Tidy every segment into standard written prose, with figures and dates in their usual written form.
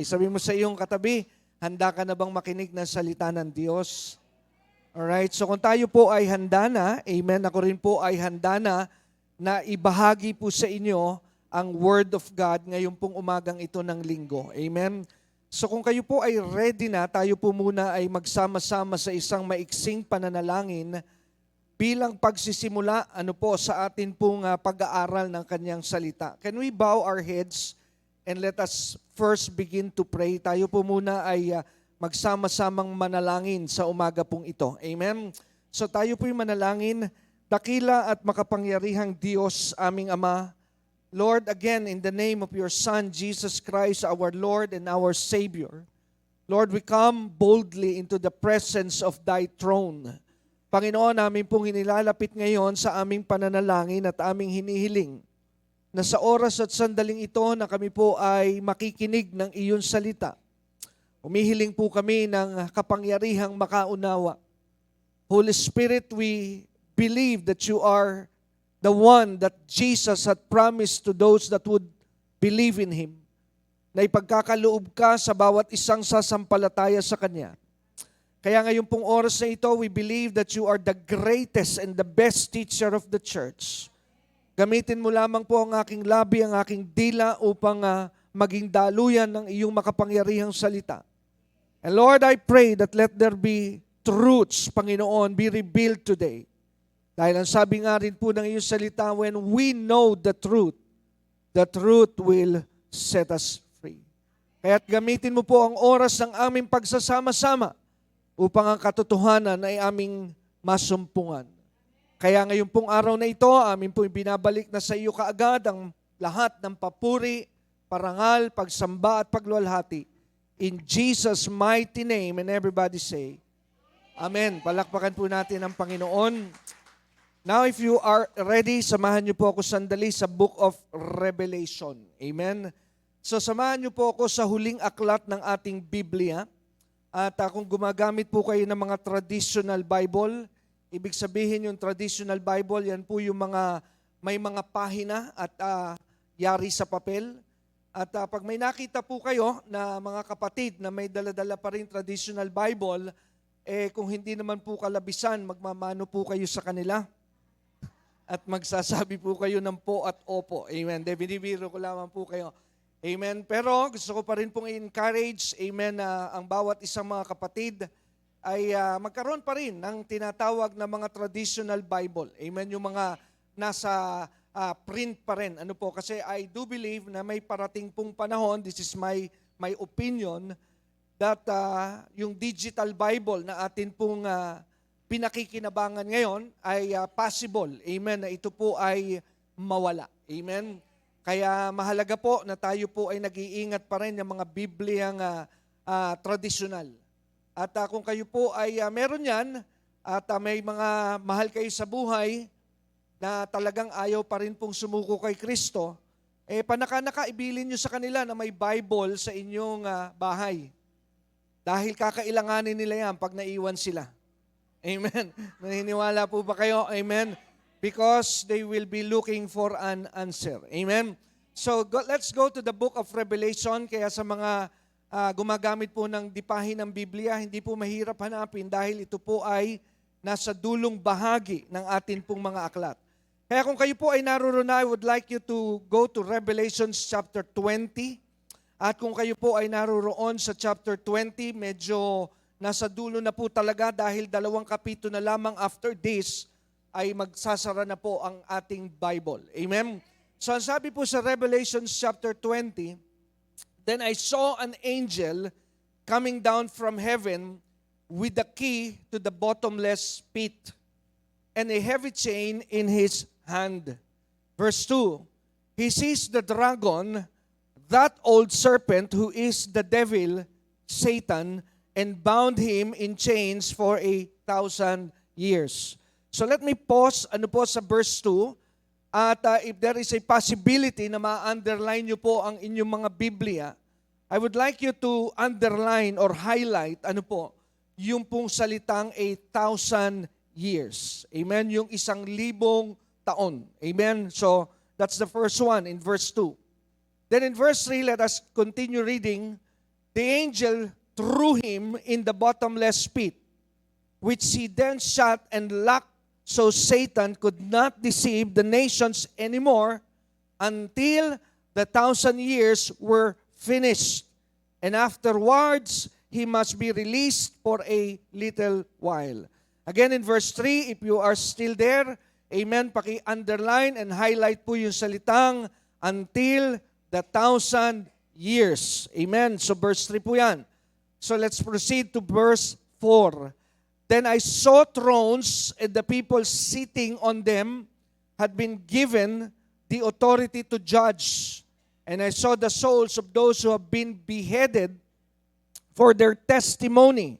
Sabi mo sa iyong katabi, handa ka na bang makinig ng salita ng Diyos? Alright, so kung tayo po ay handa na, amen, ako rin po ay handa na ibahagi po sa inyo ang Word of God ngayong pong umagang ito ng linggo. Amen. So kung kayo po ay ready na, tayo po muna ay magsama-sama sa isang maiksing pananalangin bilang pagsisimula sa atin pong pag-aaral ng kanyang salita. Can we bow our heads and let us first begin to pray? Tayo po muna ay magsama-samang manalangin sa umaga pong ito. Amen? So tayo po'y manalangin. Dakila at makapangyarihang Diyos, aming Ama, Lord, again, in the name of your Son, Jesus Christ, our Lord and our Savior, Lord, we come boldly into the presence of Thy throne. Panginoon, namin pong inilalapit ngayon sa aming pananalangin at aming hinihiling na sa oras at sandaling ito na kami po ay makikinig ng iyong salita. Humihiling po kami ng kapangyarihang makaunawa. Holy Spirit, we believe that you are the one that Jesus had promised to those that would believe in Him, na ipagkakaloob ka sa bawat isang sasampalataya sa Kanya. Kaya ngayon pong oras na ito, we believe that you are the greatest and the best teacher of the church. Gamitin mo lamang po ang aking labi, ang aking dila upang maging daluyan ng iyong makapangyarihang salita. And Lord, I pray that let there be truths, Panginoon, be revealed today. Dahil ang sabi nga rin po ng iyong salita, when we know the truth will set us free. Kaya't gamitin mo po ang oras ng aming pagsasama-sama upang ang katotohanan ay aming masumpungan. Kaya ngayon pong araw na ito, amin pong binabalik na sa iyo kaagad ang lahat ng papuri, parangal, pagsamba at pagluwalhati. In Jesus' mighty name, and everybody say, Amen. Palakpakan po natin ang Panginoon. Now, if you are ready, samahan niyo po ako sandali sa Book of Revelation. Amen. So, samahan niyo po ako sa huling aklat ng ating Biblia. At kung gumagamit po kayo ng mga traditional Bible, ibig sabihin yung traditional Bible, yan po yung may mga pahina at yari sa papel. At pag may nakita po kayo na mga kapatid na may dala-dala pa rin traditional Bible, kung hindi naman po kalabisan, magmamano po kayo sa kanila. At magsasabi po kayo ng po at opo. Amen. Binibiro ko lamang po kayo. Amen. Pero gusto ko pa rin pong i-encourage, amen, na ang bawat isang mga kapatid ay magkaroon pa rin ng tinatawag na mga traditional Bible. Amen. Yung mga nasa print pa rin. Kasi I do believe na may parating pong panahon, this is my opinion, that yung digital Bible na atin pong pinakikinabangan ngayon ay possible. Amen. Na ito po ay mawala. Amen. Kaya mahalaga po na tayo po ay nag-iingat pa rin ng mga Bibliyang tradisyonal. At kung kayo po ay meron yan at may mga mahal kayo sa buhay na talagang ayaw pa rin pong sumuko kay Kristo, panaka-naka ibilin nyo sa kanila na may Bible sa inyong bahay. Dahil kakailanganin nila yan pag naiwan sila. Amen. Naniniwala po ba kayo? Amen. Because they will be looking for an answer. Amen. So let's go to the book of Revelation. Kaya sa mga gumagamit po ng dipahin ng Biblia, hindi po mahirap hanapin dahil ito po ay nasa dulong bahagi ng atin pong mga aklat. Kaya kung kayo po ay naroon na, I would like you to go to Revelation chapter 20. At kung kayo po ay naroon sa chapter 20, medyo nasa dulo na po talaga dahil 2 kapitulo na lamang after this ay magsasara na po ang ating Bible. Amen? So ang sabi po sa Revelation chapter 20, Then I saw an angel coming down from heaven with the key to the bottomless pit and a heavy chain in his hand. Verse 2, He seized the dragon, that old serpent who is the devil, Satan, and bound him in chains for 1,000 years. So let me pause sa verse 2. At if there is a possibility na ma-underline nyo po ang inyong mga Biblia, I would like you to underline or highlight yung pong salitang 1,000 years. Amen? Yung 1,000 taon. Amen? So that's the first one in verse 2. Then in verse 3, let us continue reading. the angel threw him in the bottomless pit, which he then shut and locked, so Satan could not deceive the nations anymore until the 1,000 years were finished. And afterwards, he must be released for a little while. Again, in verse 3, if you are still there, amen, paki-underline and highlight po yung salitang until the 1,000 years. Amen. So verse 3 po yan. So let's proceed to verse 4. Then I saw thrones, and the people sitting on them had been given the authority to judge. And I saw the souls of those who have been beheaded for their testimony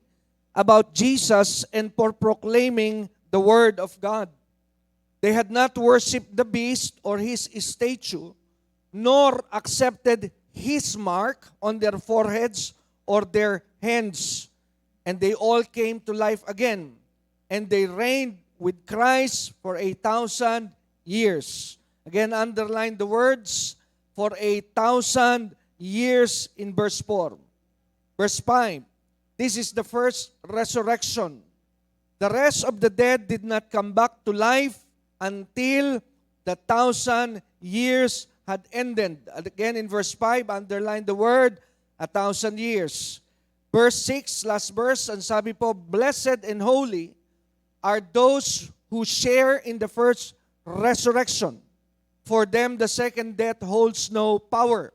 about Jesus and for proclaiming the word of God. They had not worshipped the beast or his statue, nor accepted his mark on their foreheads or their hands. And they all came to life again, and they reigned with Christ for 1,000 years. Again, underline the words, for 1,000 years in verse 4. Verse 5, this is the first resurrection. The rest of the dead did not come back to life until the 1,000 years had ended. Again, in verse 5, underline the word, 1,000 years. Verse 6, last verse, ang sabi po, blessed and holy are those who share in the first resurrection. For them, the second death holds no power.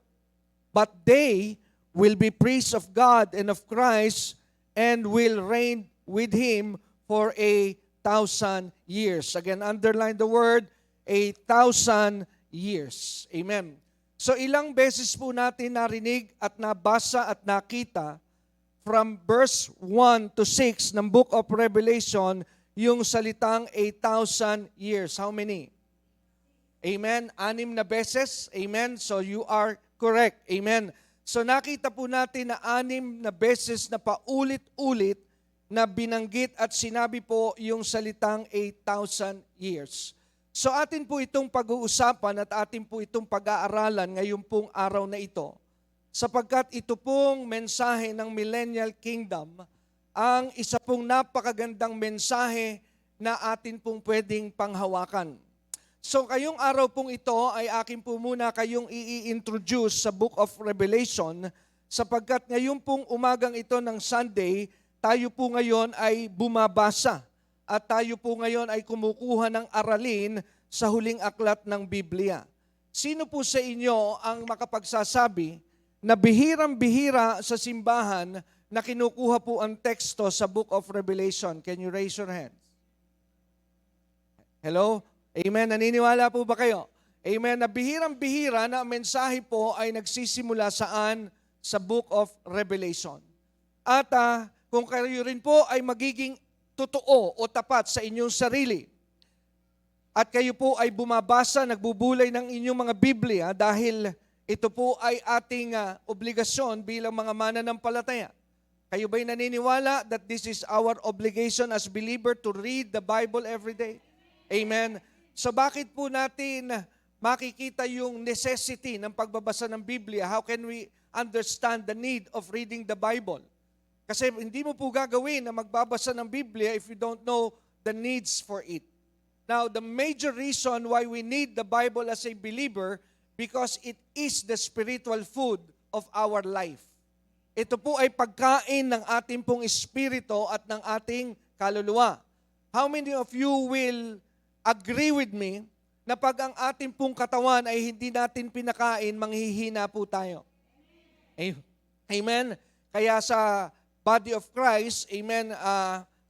But they will be priests of God and of Christ and will reign with Him for 1,000 years. Again, underline the word, 1,000 years. Amen. So ilang beses po natin narinig at nabasa at nakita from verse 1 to 6 ng Book of Revelation, yung salitang 1,000 years. How many? Amen. 6 na beses. Amen. So you are correct. Amen. So nakita po natin na 6 na beses na paulit-ulit na binanggit at sinabi po yung salitang 1,000 years. So atin po itong pag-uusapan at atin po itong pag-aaralan ngayon pong araw na ito. Sapagkat ito pong mensahe ng Millennial Kingdom ang isa pong napakagandang mensahe na atin pong pwedeng panghawakan. So kayong araw pong ito ay akin po muna kayong i-introduce sa Book of Revelation sapagkat ngayon pong umagang ito ng Sunday, tayo po ngayon ay bumabasa at tayo po ngayon ay kumukuha ng aralin sa huling aklat ng Biblia. Sino po sa inyo ang makapagsasabi na bihirang-bihira sa simbahan na kinukuha po ang teksto sa Book of Revelation? Can you raise your hands? Hello? Amen. Naniniwala po ba kayo? Amen. Na bihirang-bihira na mensahe po ay nagsisimula saan? Sa Book of Revelation. At kung kayo rin po ay magiging totoo o tapat sa inyong sarili, at kayo po ay bumabasa, nagbubulay ng inyong mga Biblia dahil ito po ay ating obligasyon bilang mga mananampalataya. Kayo ba'y naniniwala that this is our obligation as believer to read the Bible every day? Amen. So bakit po natin makikita yung necessity ng pagbabasa ng Biblia? How can we understand the need of reading the Bible? Kasi hindi mo po gagawin na magbabasa ng Biblia if you don't know the needs for it. Now, the major reason why we need the Bible as a believer because it is the spiritual food of our life. Ito po ay pagkain ng ating pong espiritu at ng ating kaluluwa. How many of you will agree with me na pag ang ating pong katawan ay hindi natin pinakain, manghihina po tayo? Amen? Kaya sa body of Christ, amen,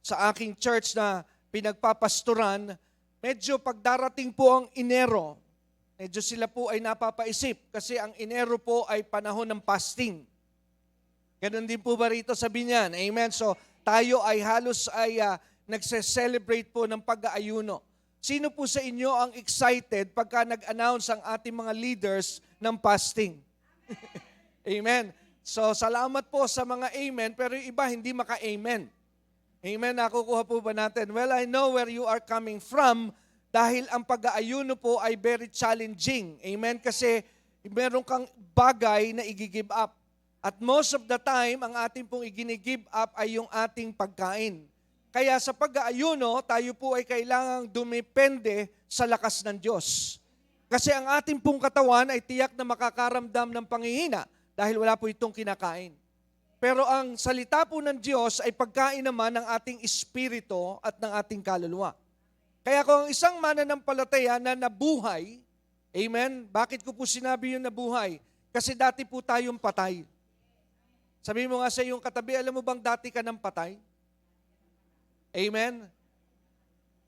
sa aking church na pinagpapastoran, medyo pagdarating po ang Enero, medyo sila po ay napapaisip kasi ang Enero po ay panahon ng fasting. Ganun din po ba rito sa Binyan? Amen? So tayo ay halos ay nagse-celebrate po ng pag-aayuno. Sino po sa inyo ang excited pagka nag-announce ang ating mga leaders ng fasting? Amen? So salamat po sa mga amen, pero yung iba hindi maka-amen. Amen? Nakukuha po ba natin? Well, I know where you are coming from dahil ang pag-aayuno po ay very challenging. Amen? Kasi meron kang bagay na i-give up. At most of the time, ang ating pong igini-give up ay yung ating pagkain. Kaya sa pag-aayuno, tayo po ay kailangang dumepende sa lakas ng Diyos. Kasi ang ating pong katawan ay tiyak na makakaramdam ng panghihina dahil wala po itong kinakain. Pero ang salita po ng Diyos ay pagkain naman ng ating espiritu at ng ating kaluluwa. Kaya kung ang isang mananampalataya na nabuhay, amen, bakit ko po sinabi yung nabuhay? Kasi dati po tayong patay. Sabi mo nga sa iyong katabi, alam mo bang dati ka ng patay? Amen?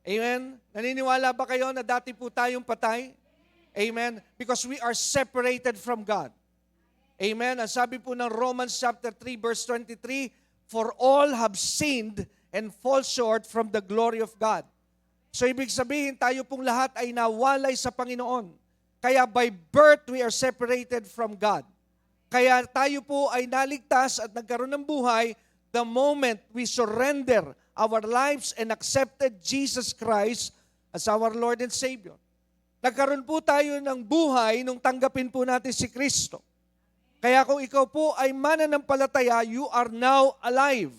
Amen? Naniniwala ba kayo na dati po tayong patay? Amen? Because we are separated from God. Amen? Ang sabi po ng Romans chapter 3 verse 23, for all have sinned and fall short from the glory of God. So ibig sabihin, tayo pong lahat ay nawalay sa Panginoon. Kaya by birth, we are separated from God. Kaya tayo po ay naligtas at nagkaroon ng buhay the moment we surrender our lives and accepted Jesus Christ as our Lord and Savior. Nagkaroon po tayo ng buhay nung tanggapin po natin si Kristo. Kaya kung ikaw po ay mananampalataya, you are now alive.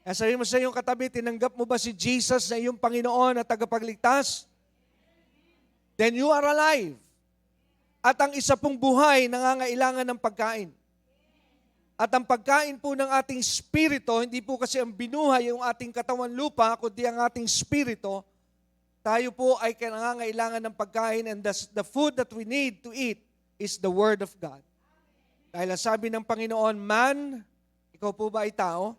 Kaya sabihin mo sa iyong katabi, tinanggap mo ba si Jesus na iyong Panginoon at tagapagligtas? Then you are alive. At ang isa pong buhay nangangailangan ng pagkain. At ang pagkain po ng ating spirito, hindi po kasi ang binuhay yung ating katawan lupa, kundi ang ating spirito, tayo po ay nangangailangan ng pagkain and the food that we need to eat is the Word of God. Dahil sabi ng Panginoon, man, ikaw po ba ay tao?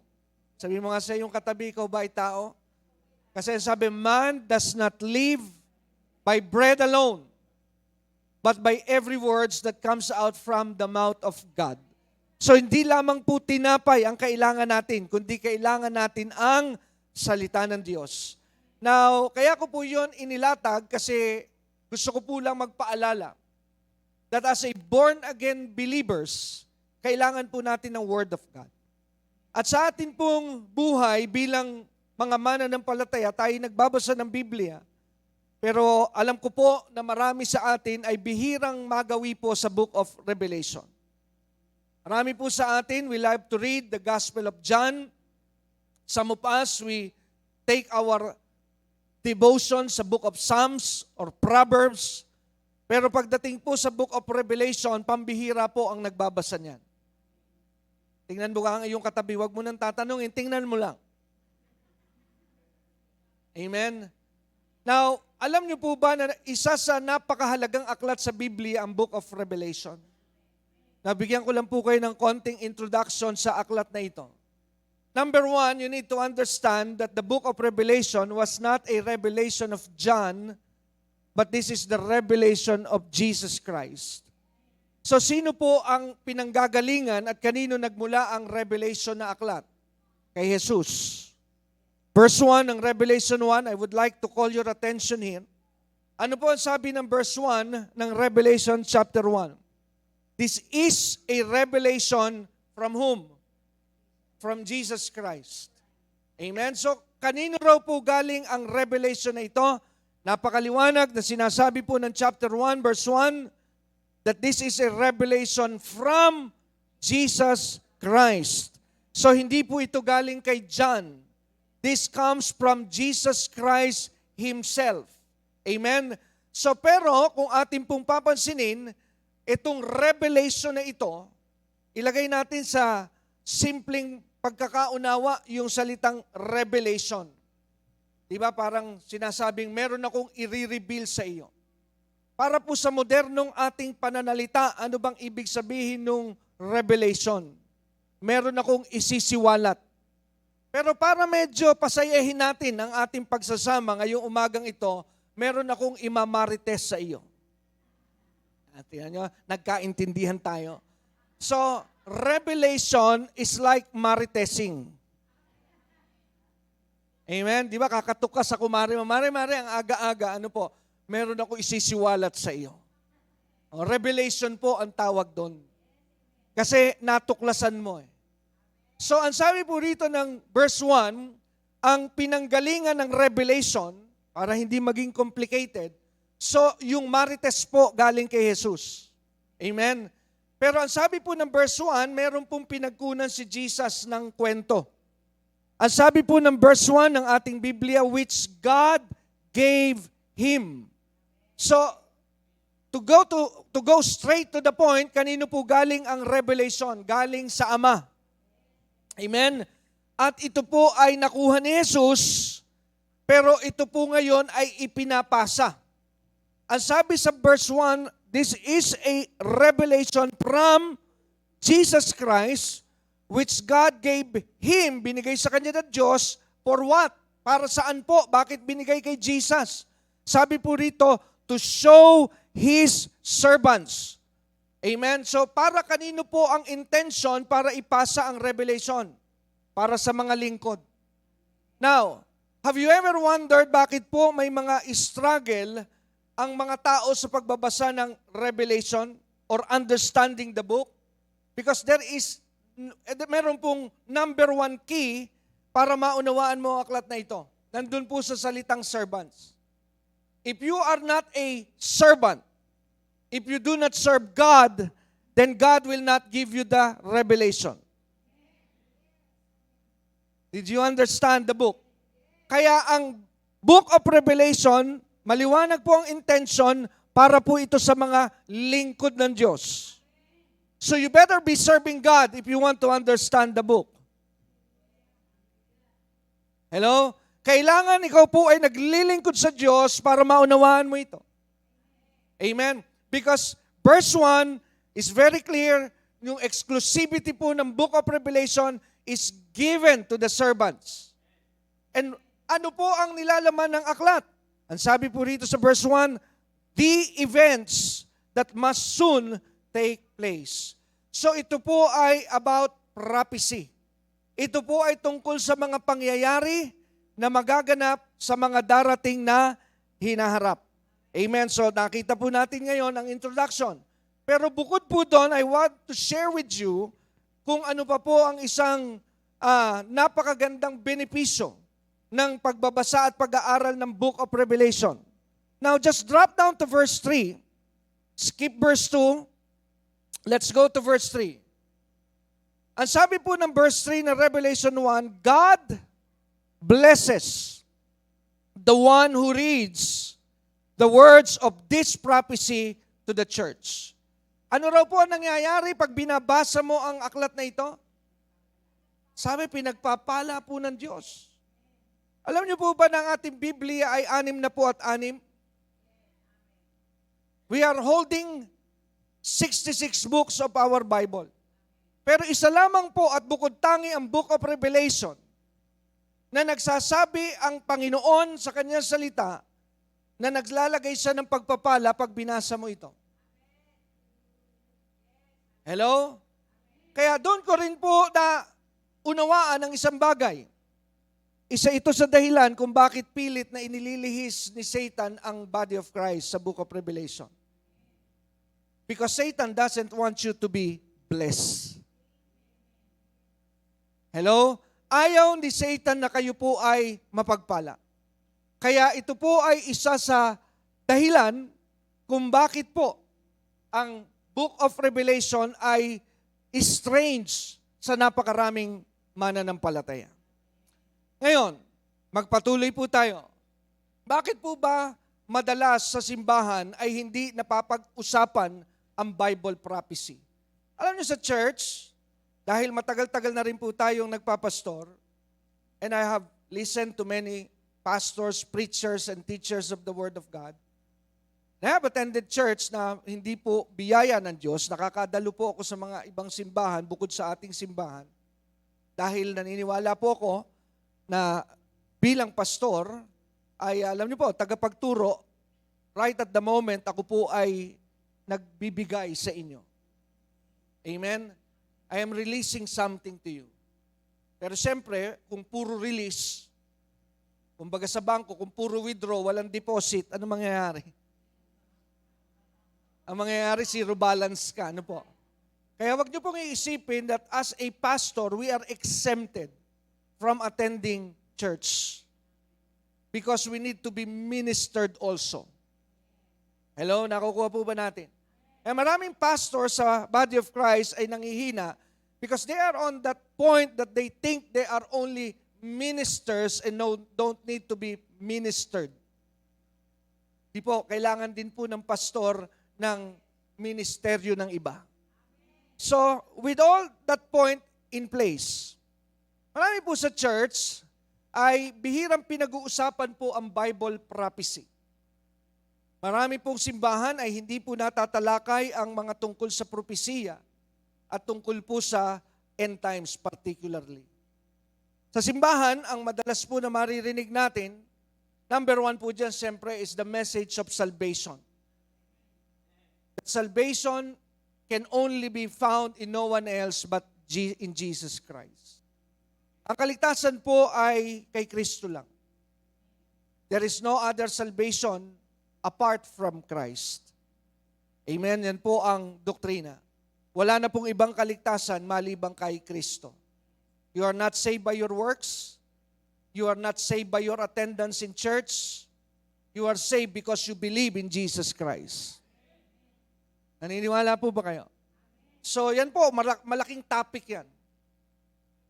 Sabi mo nga sa iyong katabi, ikaw ba ay tao? Kasi sabi, man does not live by bread alone, but by every words that comes out from the mouth of God. So hindi lamang po tinapay ang kailangan natin, kundi kailangan natin ang salita ng Diyos. Now, kaya ko po yun inilatag kasi gusto ko po lang magpaalala that as a born-again believers, kailangan po natin ng Word of God. At sa atin pong buhay bilang mga mananampalataya, tayo nagbabasa ng Biblia. Pero alam ko po na marami sa atin ay bihirang magawi po sa Book of Revelation. Marami po sa atin, we love to read the Gospel of John. Some of us, we take our devotion sa Book of Psalms or Proverbs. Pero pagdating po sa Book of Revelation, pambihira po ang nagbabasa niyan. Tingnan mo ka ang iyong katabi, huwag mo nang tatanungin, tingnan mo lang. Amen? Now, alam niyo po ba na isa sa napakahalagang aklat sa Biblia ang Book of Revelation? Nabigyan ko lang po kayo ng konting introduction sa aklat na ito. Number one, you need to understand that the Book of Revelation was not a revelation of John, but this is the revelation of Jesus Christ. So sino po ang pinanggagalingan at kanino nagmula ang revelation na aklat? Kay Jesus. Verse 1 ng Revelation 1, I would like to call your attention here. Ano po ang sabi ng verse 1 ng Revelation chapter 1? This is a revelation from whom? From Jesus Christ. Amen? So, kanino raw po galing ang revelation na ito? Napakaliwanag na sinasabi po ng chapter 1, verse 1, that this is a revelation from Jesus Christ. So, hindi po ito galing kay John. This comes from Jesus Christ Himself. Amen? So, pero kung ating pong papansinin, itong revelation na ito, ilagay natin sa simpleng pagkakaunawa yung salitang revelation. Diba? Parang sinasabing meron akong i-reveal sa iyo. Para po sa modernong ating pananalita, ano bang ibig sabihin ng revelation? Meron akong isisiwalat. Pero para medyo pasayahin natin ang ating pagsasama ngayong umagang ito, meron akong imamarites sa iyo. At yan nyo, nagkaintindihan tayo. So, revelation is like maritesing. Amen? Di ba, kakatok ka sa kumari, mare, ang aga-aga, ano po, meron ako isisiwalat sa iyo. O, revelation po ang tawag doon. Kasi natuklasan mo eh. So, ang sabi po rito ng verse 1, ang pinanggalingan ng revelation, para hindi maging complicated, so yung marites po galing kay Jesus. Amen? Pero ang sabi po ng verse 1, meron pong pinagkunan si Jesus ng kwento. Ang sabi po ng verse 1 ng ating Biblia, which God gave Him. So, to go straight to the point, kanino po galing ang revelation? Galing sa Ama. Amen? At ito po ay nakuha ni Jesus, pero ito po ngayon ay ipinapasa. Ang sabi sa verse 1, this is a revelation from Jesus Christ, which God gave Him, binigay sa Kanya ng Diyos, for what? Para saan po? Bakit binigay kay Jesus? Sabi po rito, to show His servants. Amen? So para kanino po ang intention para ipasa ang revelation? Para sa mga lingkod. Now, have you ever wondered bakit po may mga struggle ang mga tao sa pagbabasa ng Revelation or understanding the book? Because meron pong number one key para maunawaan mo ang aklat na ito. Nandun po sa salitang servants. If you are not a servant, if you do not serve God, then God will not give you the revelation. Did you understand the book? Kaya ang book of Revelation, maliwanag po ang intention para po ito sa mga lingkod ng Diyos. So you better be serving God if you want to understand the book. Hello? Kailangan ikaw po ay naglilingkod sa Diyos para maunawaan mo ito. Amen? Because verse 1 is very clear, yung exclusivity po ng book of Revelation is given to the servants. And ano po ang nilalaman ng aklat? Ang sabi po rito sa verse 1, the events that must soon take place. So ito po ay about prophecy. Ito po ay tungkol sa mga pangyayari na magaganap sa mga darating na hinaharap. Amen. So nakita po natin ngayon ang introduction. Pero bukod po doon, I want to share with you kung ano pa po ang isang napakagandang benepisyo ng pagbabasa at pag-aaral ng Book of Revelation. Now, just drop down to verse 3. Skip verse 2. Let's go to verse 3. Ang sabi po ng verse 3 ng Revelation 1, God blesses the one who reads the words of this prophecy to the church. Ano raw po ang nangyayari pag binabasa mo ang aklat na ito? Sabi, pinagpapala po ng Diyos. Alam niyo po ba na ang ating Biblia ay 6 We are holding 66 books of our Bible. Pero isa lamang po at bukod tangi ang Book of Revelation na nagsasabi ang Panginoon sa kanyang salita na naglalagay siya ng pagpapala pag binasa mo ito. Hello? Kaya doon ko rin po na unawaan ang isang bagay. Isa ito sa dahilan kung bakit pilit na inililihis ni Satan ang body of Christ sa Book of Revelation. Because Satan doesn't want you to be blessed. Hello? Ayaw ni Satan na kayo po ay mapagpala. Kaya ito po ay isa sa dahilan kung bakit po ang Book of Revelation ay strange sa napakaraming mananampalataya. Ngayon, magpatuloy po tayo. Bakit po ba madalas sa simbahan ay hindi napapag-usapan ang Bible prophecy? Alam niyo sa church, dahil matagal-tagal na rin po tayong nagpapastor, and I have listened to many pastors, preachers, and teachers of the Word of God, I have attended church na hindi po biyaya ng Diyos. Nakakadalo po ako sa mga ibang simbahan bukod sa ating simbahan. Dahil naniniwala po ako na bilang pastor ay alam niyo po, tagapagturo, right at the moment ako po ay nagbibigay sa inyo. Amen? I am releasing something to you. Pero siyempre, kung puro release, kumbaga sa bangko, kung puro withdraw, walang deposit, ano mangyayari? Ang mangyayari, zero balance ka. Ano po? Kaya wag niyo pong iisipin that as a pastor, we are exempted from attending church. Because we need to be ministered also. Hello? Nakukuha po ba natin? Maraming pastors sa body of Christ ay nangihina because they are on that point that they think they are only ministers and don't need to be ministered. Di po, kailangan din po ng pastor ng ministeryo ng iba. So, with all that point in place, marami po sa church ay bihirang pinag-uusapan po ang Bible prophecy. Marami pong simbahan ay hindi po natatalakay ang mga tungkol sa propesiya at tungkol po sa end times particularly. Sa simbahan, ang madalas po na maririnig natin, number one po dyan, siyempre, is the message of salvation. That salvation can only be found in no one else but in Jesus Christ. Ang kaligtasan po ay kay Kristo lang. There is no other salvation apart from Christ. Amen? Yan po ang doktrina. Wala na pong ibang kaligtasan malibang kay Kristo. You are not saved by your works. You are not saved by your attendance in church. You are saved because you believe in Jesus Christ. Naniniwala po ba kayo? So yan po, malaking topic yan.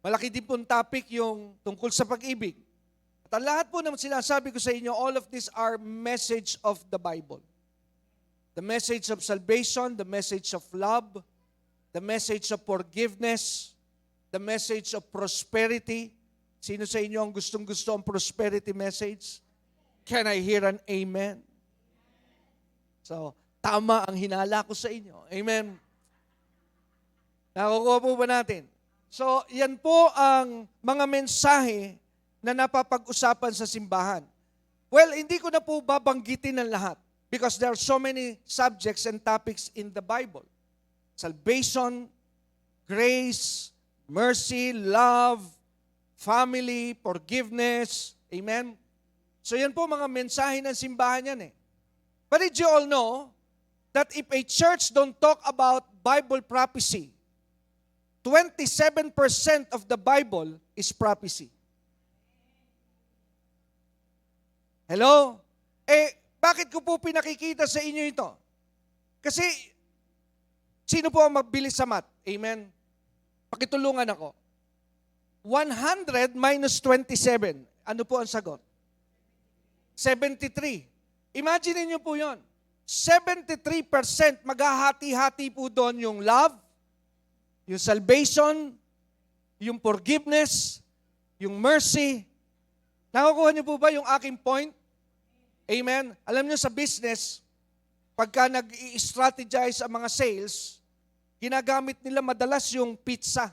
Malaki din pong topic yung tungkol sa pag-ibig. At ang lahat po naman sinasabi ko sa inyo, all of these are message of the Bible. The message of salvation, the message of love, the message of forgiveness, the message of prosperity. Sino sa inyo ang gustong-gusto ang prosperity message? Can I hear an amen? So, tama ang hinala ko sa inyo. Amen. Nakukuha po ba natin? So, yan po ang mga mensahe na napapag-usapan sa simbahan. Well, hindi ko na po babanggitin ang lahat because there are so many subjects and topics in the Bible. Salvation, grace, mercy, love, family, forgiveness. Amen? So yan po mga mensahe ng simbahan yan eh. But did you all know that if a church don't talk about Bible prophecy, 27% of the Bible is prophecy. Hello? Bakit ko po pinakikita sa inyo ito? Kasi, sino po ang mabilis sa math? Amen? Pakitulungan ako. 100 minus 27. Ano po ang sagot? 73. Imagine niyo po yon. 73% maghahati-hati po doon yung love, yung salvation, yung forgiveness, yung mercy. Nakukuha niyo po ba yung aking point? Amen? Alam niyo sa business, pagka nag-i-strategize ang mga sales, ginagamit nila madalas yung pizza.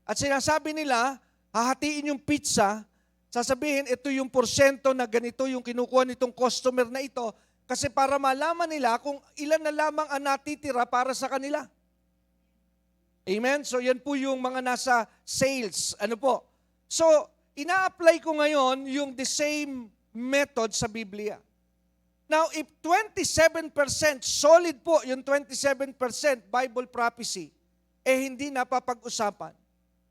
At sinasabi nila, hahatiin yung pizza, sasabihin, ito yung porsyento na ganito yung kinukuha nitong customer na ito, kasi para malaman nila kung ilan na lamang ang natitira para sa kanila. Amen? So yan po yung mga nasa sales. Ano po? So, ina-apply ko ngayon yung the same method sa Biblia. Now, if 27% solid po yung 27% Bible prophecy, hindi napapag-usapan,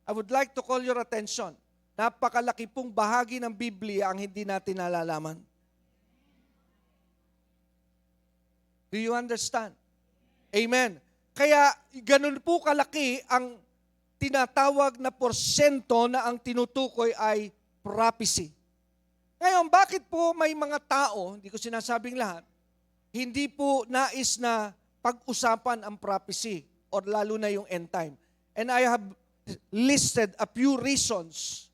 I would like to call your attention. Napakalaki pong bahagi ng Biblia ang hindi natin nalalaman. Do you understand? Amen. Kaya ganun po kalaki ang tinatawag na porsyento na ang tinutukoy ay prophecy. Ngayon, bakit po may mga tao, hindi ko sinasabing lahat, hindi po nais na pag-usapan ang prophecy or lalo na yung end time? And I have listed a few reasons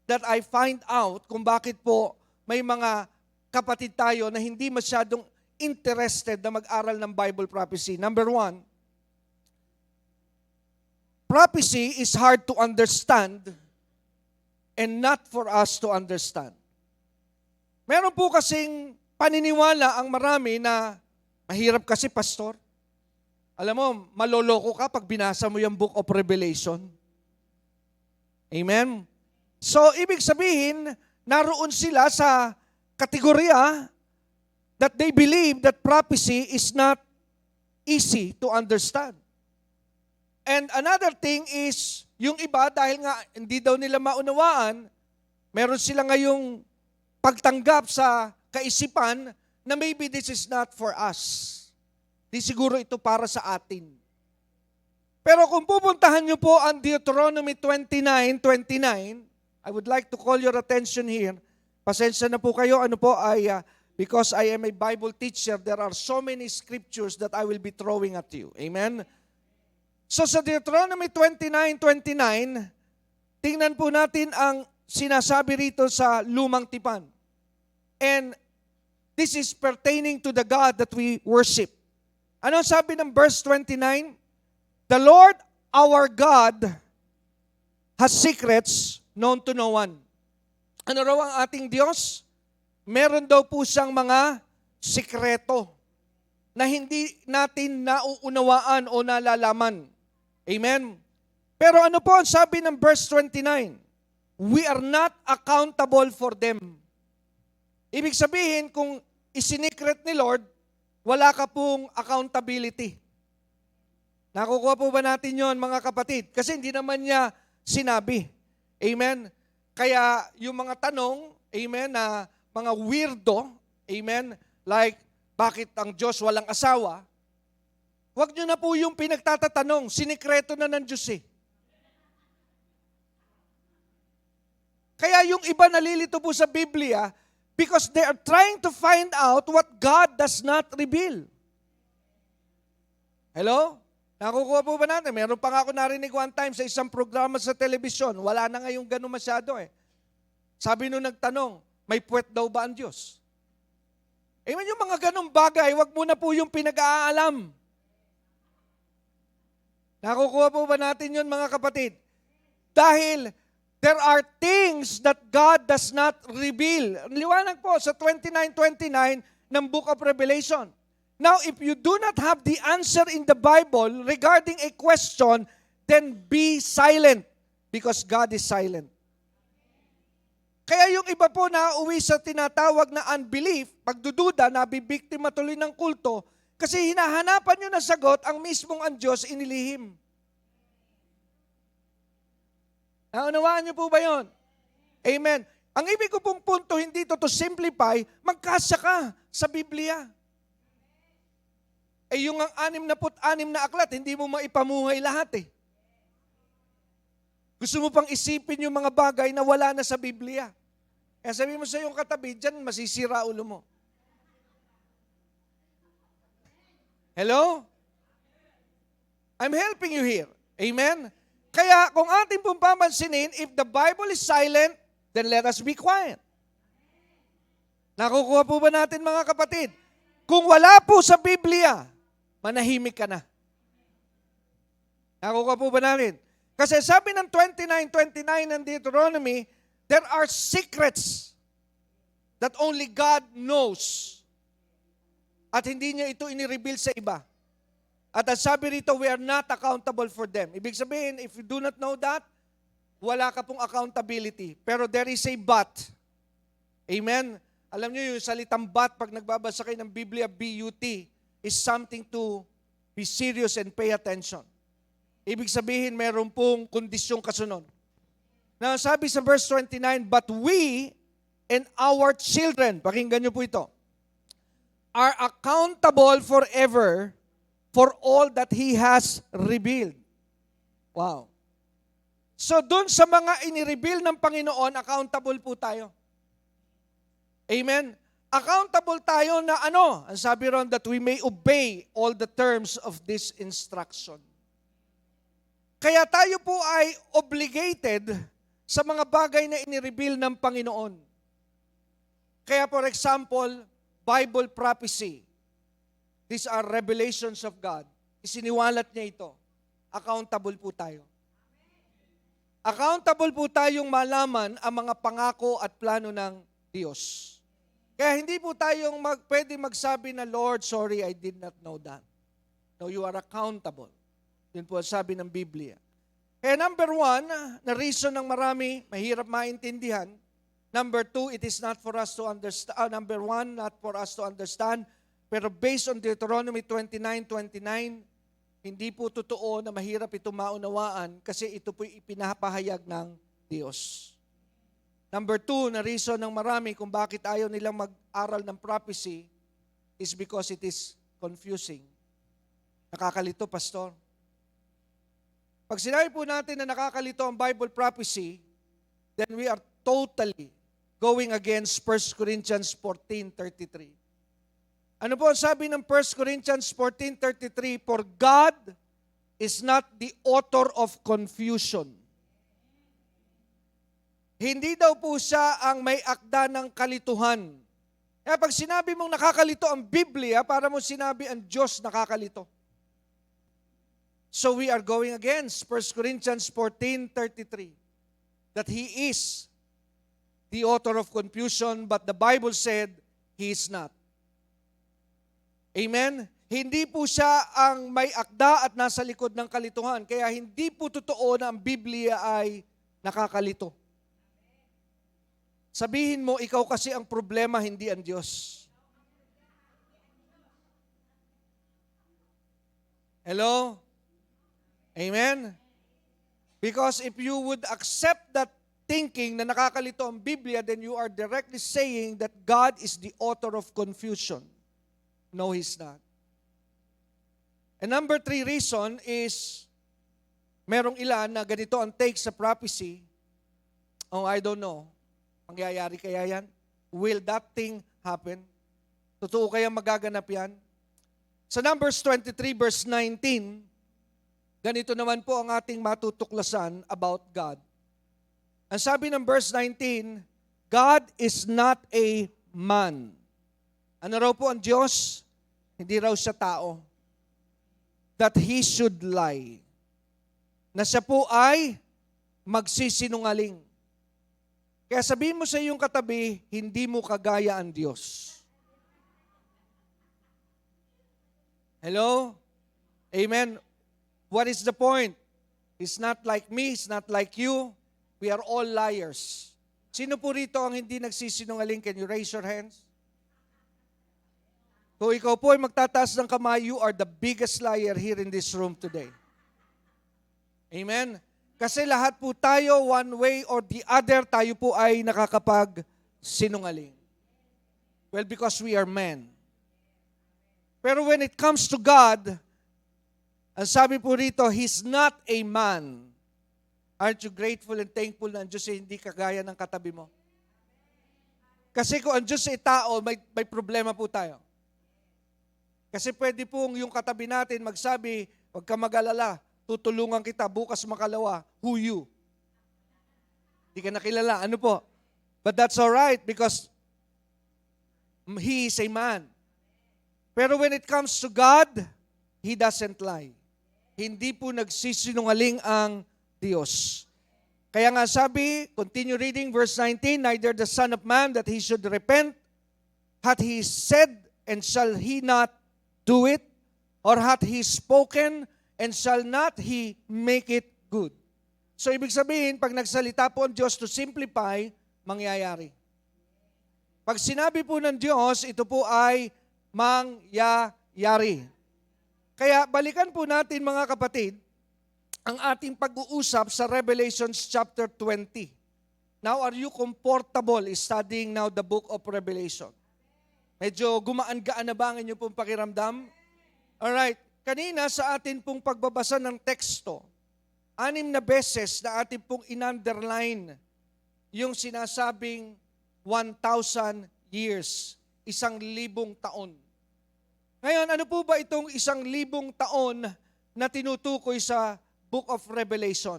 that I find out kung bakit po may mga kapatid tayo na hindi masyadong interested na mag-aral ng Bible prophecy. Number one, prophecy is hard to understand and not for us to understand. Meron po kasing paniniwala ang marami na mahirap kasi, pastor. Alam mo, maloloko ka pag binasa mo yung Book of Revelation. Amen? So, ibig sabihin, naroon sila sa kategorya that they believe that prophecy is not easy to understand. And another thing is, yung iba, dahil nga hindi daw nila maunawaan, meron sila ngayong pagtanggap sa kaisipan na maybe this is not for us. di siguro ito para sa atin. Pero kung pupuntahan niyo po ang Deuteronomy 29:29, I would like to call your attention here. Pasensya na po kayo, because I am a Bible teacher, there are so many scriptures that I will be throwing at you. Amen? So sa Deuteronomy 29:29, tingnan po natin ang sinasabi rito sa Lumang Tipan. And this is pertaining to the God that we worship. Ano sabi ng verse 29? The Lord our God has secrets known to no one. Ano raw ang ating Diyos? Meron daw po siyang mga sikreto na hindi natin nauunawaan o nalalaman. Amen? Pero ano po ang sabi ng verse 29? We are not accountable for them. Ibig sabihin, kung isinikret ni Lord, wala ka pong accountability. Nakukuha po ba natin yon, mga kapatid? Kasi hindi naman niya sinabi. Amen? Kaya yung mga tanong, amen, na mga weirdo, amen, like, bakit ang Diyos walang asawa? Huwag nyo na po yung pinagtatatanong, sinikreto na ng Diyos eh. Kaya yung iba nalilito po sa Biblia because they are trying to find out what God does not reveal. Hello? Nakukuha po ba natin? Meron pa nga ako narinig one time sa isang programa sa telebisyon. Wala na ngayong gano'n masyado eh. Sabi nung nagtanong, may puwet daw ba ang Diyos? Amen, yung mga ganong bagay, wag mo na po yung pinag-aalam. Nakukuha po ba natin yun, mga kapatid? Dahil there are things that God does not reveal. Liwanag po sa 29:29 ng Book of Revelation. Now, if you do not have the answer in the Bible regarding a question, then be silent because God is silent. Kaya yung iba po na uwi sa tinatawag na unbelief, pagdududa, nabibiktima tuloy ng kulto, kasi hinahanapan nyo na sagot ang mismong ang Diyos inilihim. Naunawaan nyo po ba yun? Amen. Ang ibig ko pong punto, hindi to simplify, magkasya ka sa Biblia. Eh yung ang 66 na aklat, hindi mo maipamuhay lahat eh. Gusto mo pang isipin yung mga bagay na wala na sa Biblia. Kaya sabi mo sa iyong katabi, dyan masisira ulo mo. Hello? I'm helping you here. Amen? Kaya kung ating pong pamansinin, if the Bible is silent, then let us be quiet. Nakukuha po ba natin, mga kapatid? Kung wala po sa Biblia, manahimik ka na. Nakukuha po ba namin? Kasi sabi ng 29:29 ng Deuteronomy, there are secrets that only God knows. At hindi niya ito inireveal sa iba. At ang sabi rito, we are not accountable for them. Ibig sabihin, if you do not know that, wala ka pong accountability. Pero there is a but. Amen? Alam niyo yung salitang but, pag nagbabasa kayo ng Biblia, B-U-T, is something to be serious and pay attention. Ibig sabihin, meron pong kondisyong kasunod. Now, sabi sa verse 29, but we and our children, pakinggan niyo po ito, are accountable forever for all that He has revealed. Wow. So, dun sa mga inireveal ng Panginoon, accountable po tayo. Amen? Accountable tayo na ano? Ang sabi ron, that we may obey all the terms of this instruction. Kaya tayo po ay obligated sa mga bagay na inireveal ng Panginoon. Kaya for example, Bible prophecy. These are revelations of God. Isiniwalat niya ito. Accountable po tayo. Accountable po tayong malaman ang mga pangako at plano ng Diyos. Kaya hindi po tayong pwede magsabi na, Lord, sorry, I did not know that. No, you are accountable. Yun po sabi ng Biblia. Kaya number 1, na reason ng marami, mahirap maintindihan. Number 2, it is not for us to understand. Number 1, not for us to understand. Pero based on Deuteronomy 29:29, hindi po totoo na mahirap ito maunawaan kasi ito po ipinapahayag ng Diyos. Number 2, na reason ng marami kung bakit ayaw nilang mag-aral ng prophecy is because it is confusing. Nakakalito, Pastor. Pag sinabi po natin na nakakalito ang Bible prophecy, then we are totally going against 1 Corinthians 14:33. Ano po ang sabi ng 1 Corinthians 14:33? For God is not the author of confusion. Hindi daw po siya ang may akda ng kalituhan. Kaya pag sinabi mong nakakalito ang Biblia, para mo sinabi ang Diyos nakakalito. So we are going against 1 Corinthians 14:33, that He is the author of confusion, but the Bible said He is not. Amen? Hindi po siya ang may akda at nasa likod ng kalituhan. Kaya hindi po totoo na ang Biblia ay nakakalito. Sabihin mo, ikaw kasi ang problema, hindi ang Diyos. Hello? Amen? Because if you would accept that thinking na nakakalito ang Biblia, then you are directly saying that God is the author of confusion. No, He's not. And number 3 reason is, merong ilan na ganito ang take sa prophecy. Oh, I don't know. Mangyayari kaya yan? Will that thing happen? Totoo kaya magaganap yan? Sa Numbers 23 verse 19, ganito naman po ang ating matutuklasan about God. Ang sabi ng verse 19, God is not a man. Ano raw po ang Diyos? Hindi raw siya tao. That He should lie. Na siya po ay magsisinungaling. Kaya sabihin mo sa iyong katabi, hindi mo kagaya ang Diyos. Hello? Amen? What is the point? He's not like me, He's not like you. We are all liars. Sino po rito ang hindi nagsisinungaling? Can you raise your hands? Kung ikaw po ay magtataas ng kamay, you are the biggest liar here in this room today. Amen? Kasi lahat po tayo, one way or the other, tayo po ay nakakapag-sinungaling. Well, because we are men. Pero when it comes to God, ang sabi po rito, He's not a man. Aren't you grateful and thankful na ang Diyos ay hindi kagaya ng katabi mo? Kasi kung ang Diyos ay tao, may problema po tayo. Kasi pwede pong yung katabi natin magsabi, huwag ka mag-alala, tutulungan kita, bukas makalawa, who you? Hindi ka nakilala, ano po? But that's alright because He is a man. Pero when it comes to God, He doesn't lie. Hindi po nagsisinungaling ang Diyos. Kaya nga sabi, continue reading verse 19, neither the Son of Man that He should repent, hath He said, and shall He not do it? Or hath He spoken, and shall not He make it good? So ibig sabihin, pag nagsalita po ang Diyos to simplify, mangyayari. Pag sinabi po ng Diyos, ito po ay mangyayari. Kaya balikan po natin mga kapatid, ang ating pag-uusap sa Revelation chapter 20. Now, are you comfortable studying now the book of Revelation? Medyo gumaan-gaan na ba ang inyong pong pakiramdam? Alright, kanina sa atin pong pagbabasa ng teksto, 6 na beses na atin pong in-underline yung sinasabing 1,000 years, 1,000 taon. Ngayon, ano po ba itong 1,000 taon na tinutukoy sa Book of Revelation?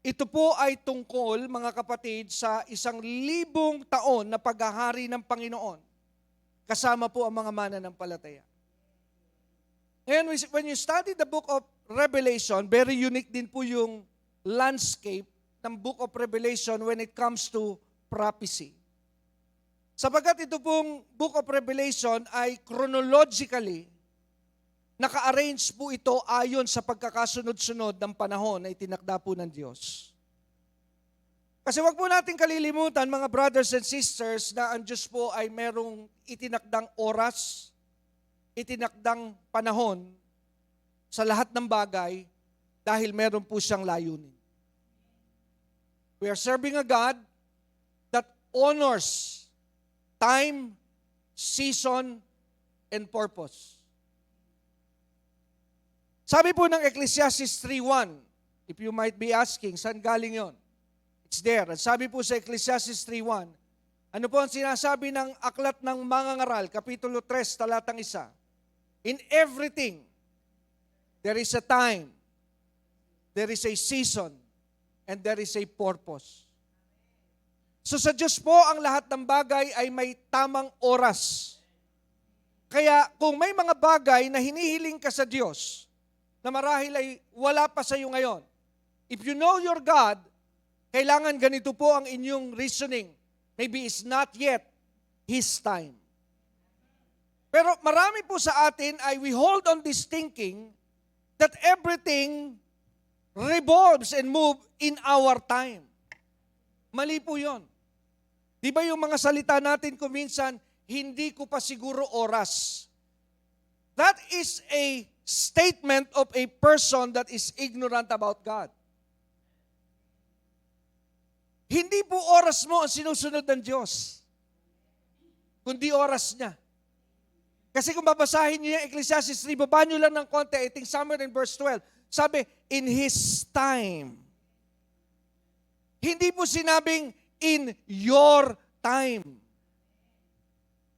Ito po ay tungkol, mga kapatid, sa 1,000 taon na paghahari ng Panginoon. Kasama po ang mga mananampalataya. Ngayon, when you study the Book of Revelation, very unique din po yung landscape ng Book of Revelation when it comes to prophecy. Sapagkat ito pong Book of Revelation ay chronologically, naka-arrange po ito ayon sa pagkakasunod-sunod ng panahon na itinakda po ng Diyos. Kasi wag po natin kalilimutan, mga brothers and sisters, na ang Diyos po ay merong itinakdang oras, itinakdang panahon sa lahat ng bagay dahil meron po siyang layunin. We are serving a God that honors time, season, and purpose. Sabi po ng Ecclesiastes 3:1, if you might be asking, saan galing yon? It's there. At sabi po sa Ecclesiastes 3:1, ano po ang sinasabi ng Aklat ng Mangangaral, Kapitulo 3, talatang 1? In everything, there is a time, there is a season, and there is a purpose. So sa Diyos po, ang lahat ng bagay ay may tamang oras. Kaya kung may mga bagay na hinihiling ka sa Diyos, na marahil ay wala pa sa iyo ngayon, if you know your God, kailangan ganito po ang inyong reasoning. Maybe it's not yet His time. Pero marami po sa atin ay we hold on this thinking that everything revolves and move in our time. Mali po yun. Di ba yung mga salita natin kung minsan, hindi ko pa siguro oras. That is a statement of a person that is ignorant about God. Hindi po oras mo ang sinusunod ng Diyos, kundi oras niya. Kasi kung babasahin niyo yung Ecclesiastes 3, baba niyo lang ng konti, I think somewhere in verse 12, sabi, in His time. Hindi po sinabing, in your time.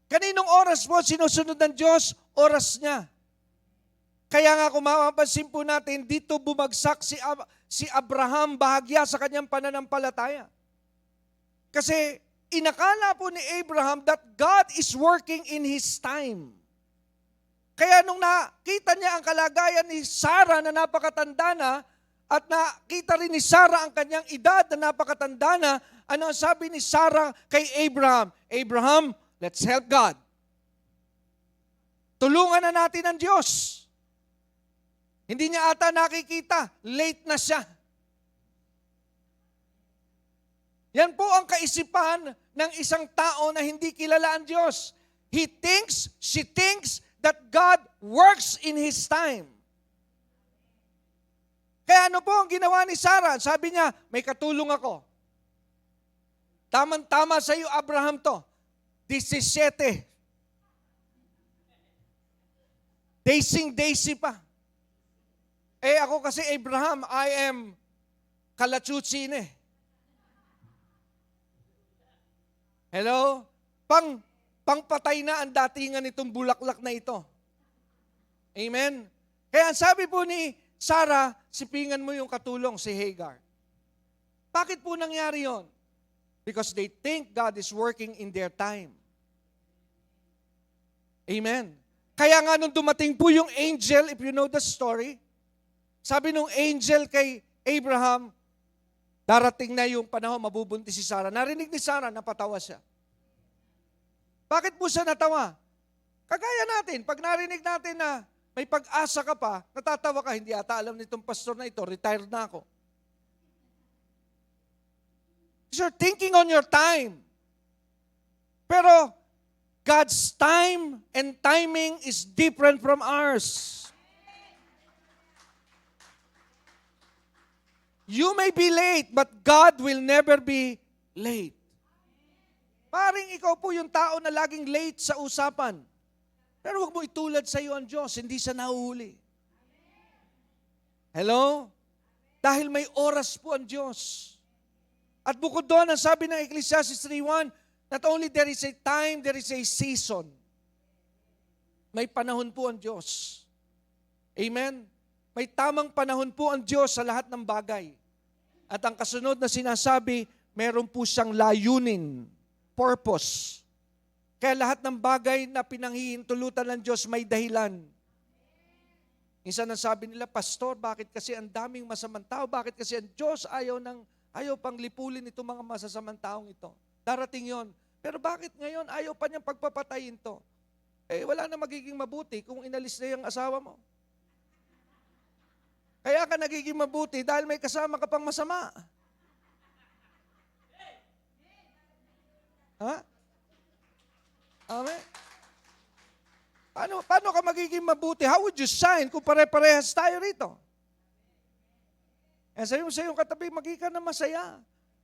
Kaninong oras mo sinusunod ng Diyos? Oras niya. Kaya nga kung mapapansin po natin, dito bumagsak si Abraham bahagya sa kanyang pananampalataya. Kasi inakala po ni Abraham that God is working in His time. Kaya nung nakita niya ang kalagayan ni Sarah na napakatanda na, at nakita rin ni Sarah ang kanyang edad na napakatanda na, ano ang sabi ni Sarah kay Abraham? Abraham, let's help God. Tulungan na natin ang Diyos. Hindi niya ata nakikita, late na siya. Yan po ang kaisipan ng isang tao na hindi kilala ang Diyos. He thinks, she thinks that God works in His time. Kaya ano po ang ginawa ni Sarah? Sabi niya, may katulong ako. Tamang-tama sa iyo, Abraham, to. 17. Daisy pa. Eh ako kasi, Abraham, I am kalatsutin eh. Hello? Pangpatay na ang datingan nitong bulaklak na ito. Amen? Kaya sabi po ni Sarah, sipingan mo yung katulong, si Hagar. Bakit po nangyari yon? Because they think God is working in their time. Amen. Kaya nga nung dumating po yung angel, if you know the story, sabi nung angel kay Abraham, darating na yung panahon, mabubuntis si Sarah. Narinig ni Sarah, napatawa siya. Bakit po siya natawa? Kagaya natin, pag narinig natin na may pag-asa ka pa, natatawa ka, hindi ata alam nitong pastor na ito, retired na ako. You're thinking on your time. Pero God's time and timing is different from ours. You may be late, but God will never be late. Paring ikaw po yung tao na laging late sa usapan. Pero huwag mo itulad sa iyo ang Diyos, hindi siya nahuhuli. Hello? Dahil may oras po ang Diyos. At bukod doon, ang sabi ng Ecclesiastes 3:1, not only there is a time, there is a season. May panahon po ang Diyos. Amen? May tamang panahon po ang Diyos sa lahat ng bagay. At ang kasunod na sinasabi, meron po siyang layunin, purpose. Kaya lahat ng bagay na pinanghihintulutan ng Diyos may dahilan. Minsan ang sabi nila, Pastor, bakit kasi ang daming masamang tao? Bakit kasi ang Diyos ayaw pang lipulin itong mga masasamang taong ito? Darating yon. Pero bakit ngayon ayaw pa niyang pagpapatayin to? Eh wala na magiging mabuti kung inalis na yung asawa mo. Kaya ka nagiging mabuti dahil may kasama ka pang masama. Ha? Amen? Paano ka magiging mabuti? How would you shine kung pare-parehas tayo rito? Eh sa iyong katabi, magiging ka na masaya.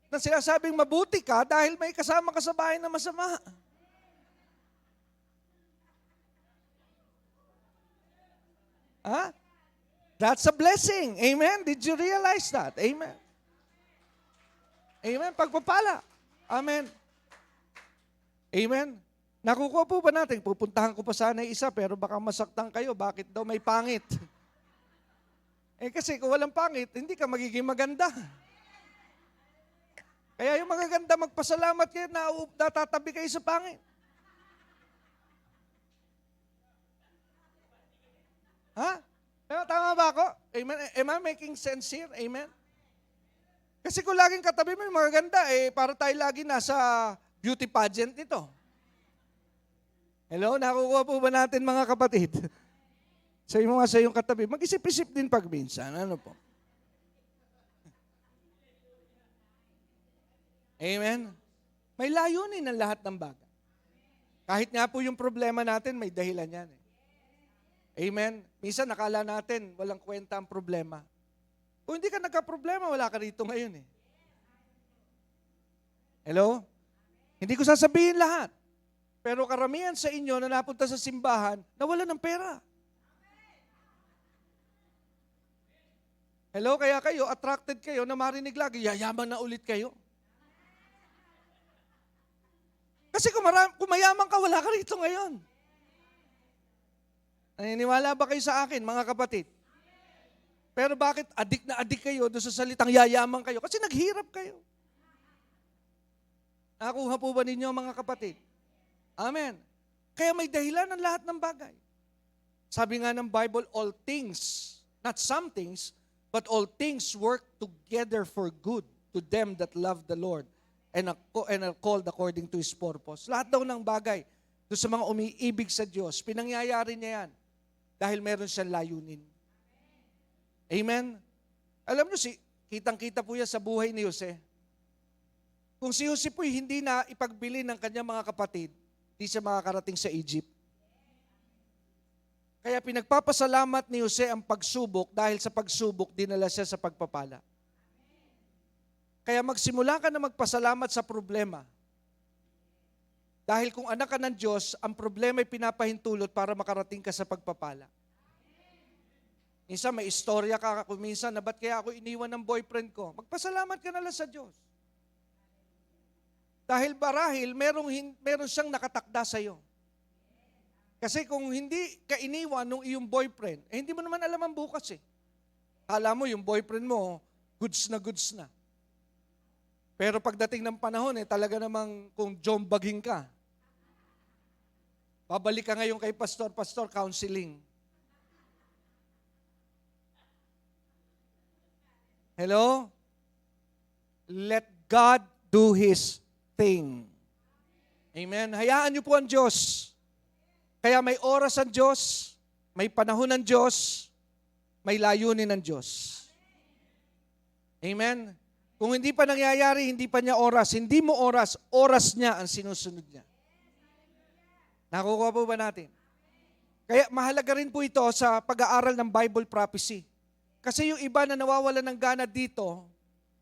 Na sinasabing mabuti ka dahil may kasama ka sa bahay na masama. Ha? That's a blessing. Amen? Did you realize that? Amen. Amen. Pagpapala. Amen. Amen. Nakukuha po ba natin? Pupuntahan ko pa sana isa pero baka masaktan kayo. Bakit daw may pangit? Kasi kung walang pangit, hindi ka magiging maganda. Kaya yung magaganda, magpasalamat kayo na natatabi kayo sa pangit. Ha? Tama ba ako? Amen. Am I making sense here? Amen? Kasi kung laging katabi mo yung magaganda, para tayo lagi nasa beauty pageant nito. Hello? Nakukuha po ba natin mga kapatid? Sabi mo nga sa iyong katabi, mag-isip-isip din pag minsan. Ano po? Amen? May layunin ang lahat ng bagay. Kahit nga po yung problema natin, may dahilan yan. Amen? Minsan nakala natin, walang kwenta ang problema. Kung hindi ka nagka-problema, wala ka rito ngayon eh. Hello? Hindi ko sasabihin lahat. Pero karamihan sa inyo na napunta sa simbahan, nawala ng pera. Hello? Kaya kayo, attracted kayo na marinig lagi, yayaman na ulit kayo. Kasi kung mayaman ka, wala ka rito ngayon. Naniniwala ba kayo sa akin, mga kapatid? Pero bakit adik na adik kayo doon sa salitang yayaman kayo? Kasi naghirap kayo. Nakuha po ba ninyo, mga kapatid? Amen. Kaya may dahilan ng lahat ng bagay. Sabi nga ng Bible, all things, not some things, but all things work together for good to them that love the Lord and are called according to His purpose. Lahat daw ng bagay doon sa mga umiibig sa Diyos, pinangyayari niya yan dahil meron siyang layunin. Amen? Alam niyo, kitang-kita po yan sa buhay ni Jose. Kung si Jose po'y hindi na ipagbili ng kanyang mga kapatid, di siya makakarating sa Egypt. Kaya pinagpapasalamat ni Jose ang pagsubok dahil sa pagsubok dinala siya sa pagpapala. Kaya magsimula ka na magpasalamat sa problema. Dahil kung anak ka ng Diyos, ang problema ay pinapahintulot para makarating ka sa pagpapala. Minsan may istorya ka kung minsan na ba't kaya ako iniwan ng boyfriend ko? Magpasalamat ka na lang sa Diyos. Dahil barahil, meron siyang nakatakda sa iyo. Kasi kung hindi ka iniwan ng iyong boyfriend, hindi mo naman alam ang bukas eh. Kala mo yung boyfriend mo, goods na. Pero pagdating ng panahon talaga namang kung jombaging ka, babalik ka ngayon kay pastor, counseling. Hello? Let God do His thing. Amen? Hayaan niyo po ang Diyos. Kaya may oras ang Diyos, may panahon ng Diyos, may layunin ng Diyos. Amen? Kung hindi pa nangyayari, hindi pa niya oras. Hindi mo oras, oras niya ang sinusunod niya. Nakukuha po ba natin? Kaya mahalaga rin po ito sa pag-aaral ng Bible prophecy. Kasi yung iba na nawawala ng gana dito,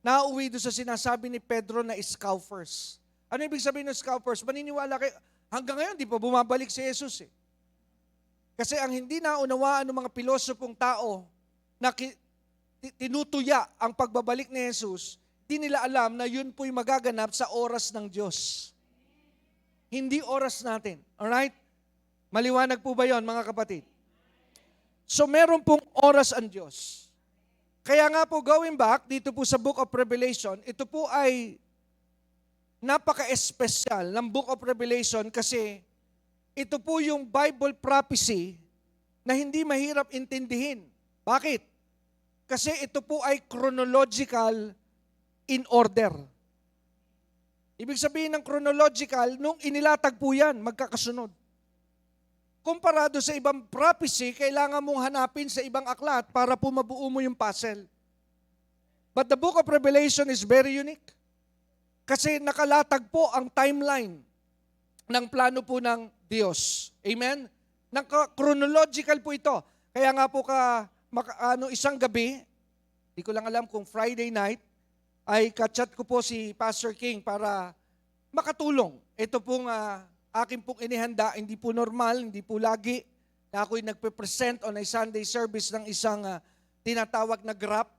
nauwi doon sa sinasabi ni Pedro na scoffers. Ano ibig sabihin ng scoffers? Maniniwala kayo, hanggang ngayon di pa bumabalik si Jesus eh. Kasi ang hindi naunawaan ng mga pilosopong tao na tinutuya ang pagbabalik ni Jesus, di nila alam na yun po'y magaganap sa oras ng Diyos. Hindi oras natin. Alright? Maliwanag po ba yon, mga kapatid? So meron pong oras ang Diyos. Kaya nga po, going back dito po sa Book of Revelation, ito po ay napaka-espesyal ng Book of Revelation kasi ito po yung Bible prophecy na hindi mahirap intindihin. Bakit? Kasi ito po ay chronological in order. Ibig sabihin ng chronological, nung inilatag po yan, magkakasunod. Komparado sa ibang prophecy, kailangan mong hanapin sa ibang aklat para po mabuo mo yung puzzle. But the Book of Revelation is very unique. Kasi nakalatag po ang timeline ng plano po ng Diyos. Amen? Chronological po ito. Kaya nga po isang gabi, di ko lang alam kung Friday night, ay kachat ko po si Pastor King para makatulong. Ito pong akin pong inihanda, hindi po normal, hindi po lagi na ako'y nagpe-present on a Sunday service ng isang tinatawag na graph.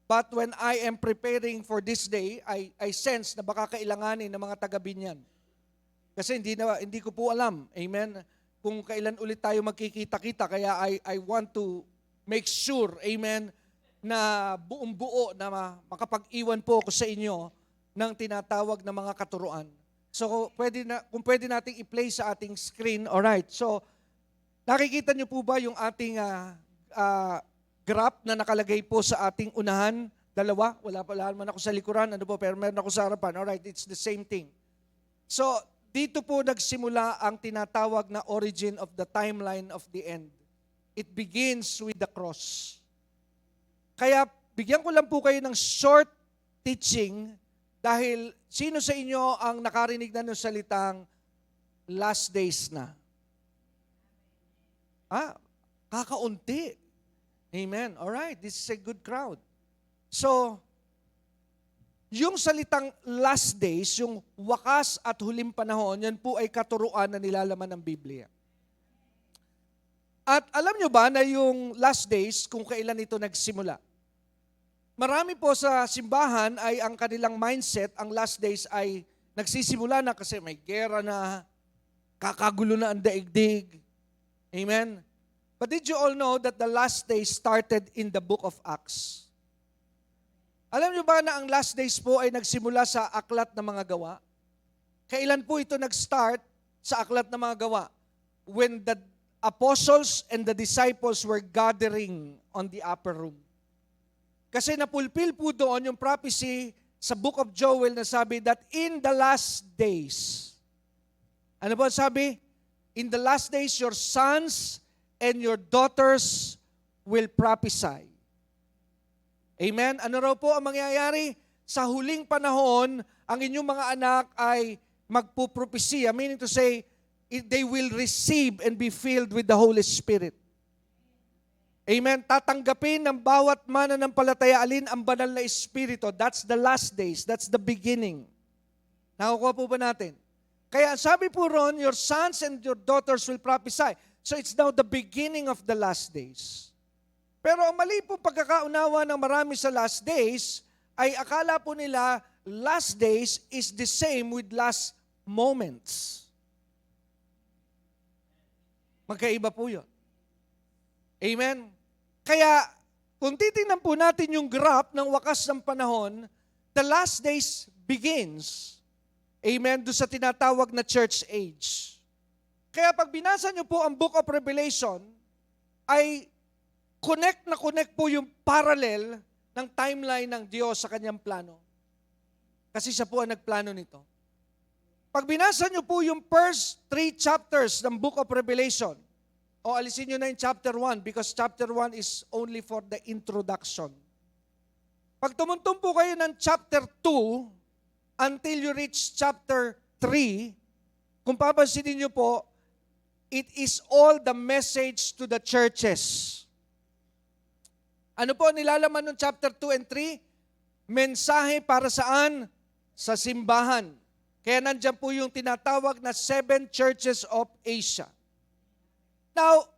But when I am preparing for this day, I sense na baka kailanganin ng mga taga-Binyan. Kasi hindi ko po alam, amen, kung kailan ulit tayo magkikita-kita. Kaya I want to make sure, amen, na buong-buo na makapag-iwan po ako sa inyo ng tinatawag na mga katuruan. So, kung pwede nating i-play sa ating screen, alright. So, nakikita niyo po ba yung ating graph na nakalagay po sa ating unahan? Dalawa, wala naman ako sa likuran, pero meron ako sa harapan. Alright, it's the same thing. So, dito po nagsimula ang tinatawag na origin of the timeline of the end. It begins with the cross. Kaya, bigyan ko lang po kayo ng short teaching dahil sino sa inyo ang nakarinig na ng salitang last days na? Kakaunti. Amen. Alright, this is a good crowd. So, yung salitang last days, yung wakas at huling panahon, yan po ay katuruan na nilalaman ng Biblia. At alam nyo ba na yung last days, kung kailan ito nagsimula? Marami po sa simbahan ay ang kanilang mindset, ang last days ay nagsisimula na kasi may gera na, kakagulo na ang daigdig. Amen? But did you all know that the last days started in the book of Acts? Alam niyo ba na ang last days po ay nagsimula sa aklat ng mga gawa? Kailan po ito nag-start sa aklat ng mga gawa? When the apostles and the disciples were gathering on the upper room. Kasi napulpil po doon yung prophecy sa book of Joel na sabi that in the last days, ano po sabi? In the last days, your sons and your daughters will prophesy. Amen? Ano raw po ang mangyayari? Sa huling panahon, ang inyong mga anak ay magpupropesiya, meaning to say, they will receive and be filled with the Holy Spirit. Amen? Tatanggapin ng bawat mananampalataya alin ang banal na Espiritu. That's the last days. That's the beginning. Nakukuha po ba natin? Kaya sabi po ron, your sons and your daughters will prophesy. So it's now the beginning of the last days. Pero ang mali po pagkakaunawa ng marami sa last days, ay akala po nila last days is the same with last moments. Magkaiba po yun. Amen? Kaya, kung titingnan po natin yung graph ng wakas ng panahon, the last days begins, amen, doon sa tinatawag na church age. Kaya pag binasa nyo po ang Book of Revelation, ay connect po yung parallel ng timeline ng Diyos sa kanyang plano. Kasi siya po ang nagplano nito. Pag binasa nyo po yung first 3 chapters ng Book of Revelation, o alisin nyo na yung chapter 1 because chapter 1 is only for the introduction. Pag tumuntong po kayo ng chapter 2 until you reach chapter 3, kung papansinin nyo po, it is all the message to the churches. Ano po nilalaman ng chapter 2 and 3? Mensahe para saan? Sa simbahan. Kaya nandyan po yung tinatawag na 7 churches of Asia. Now,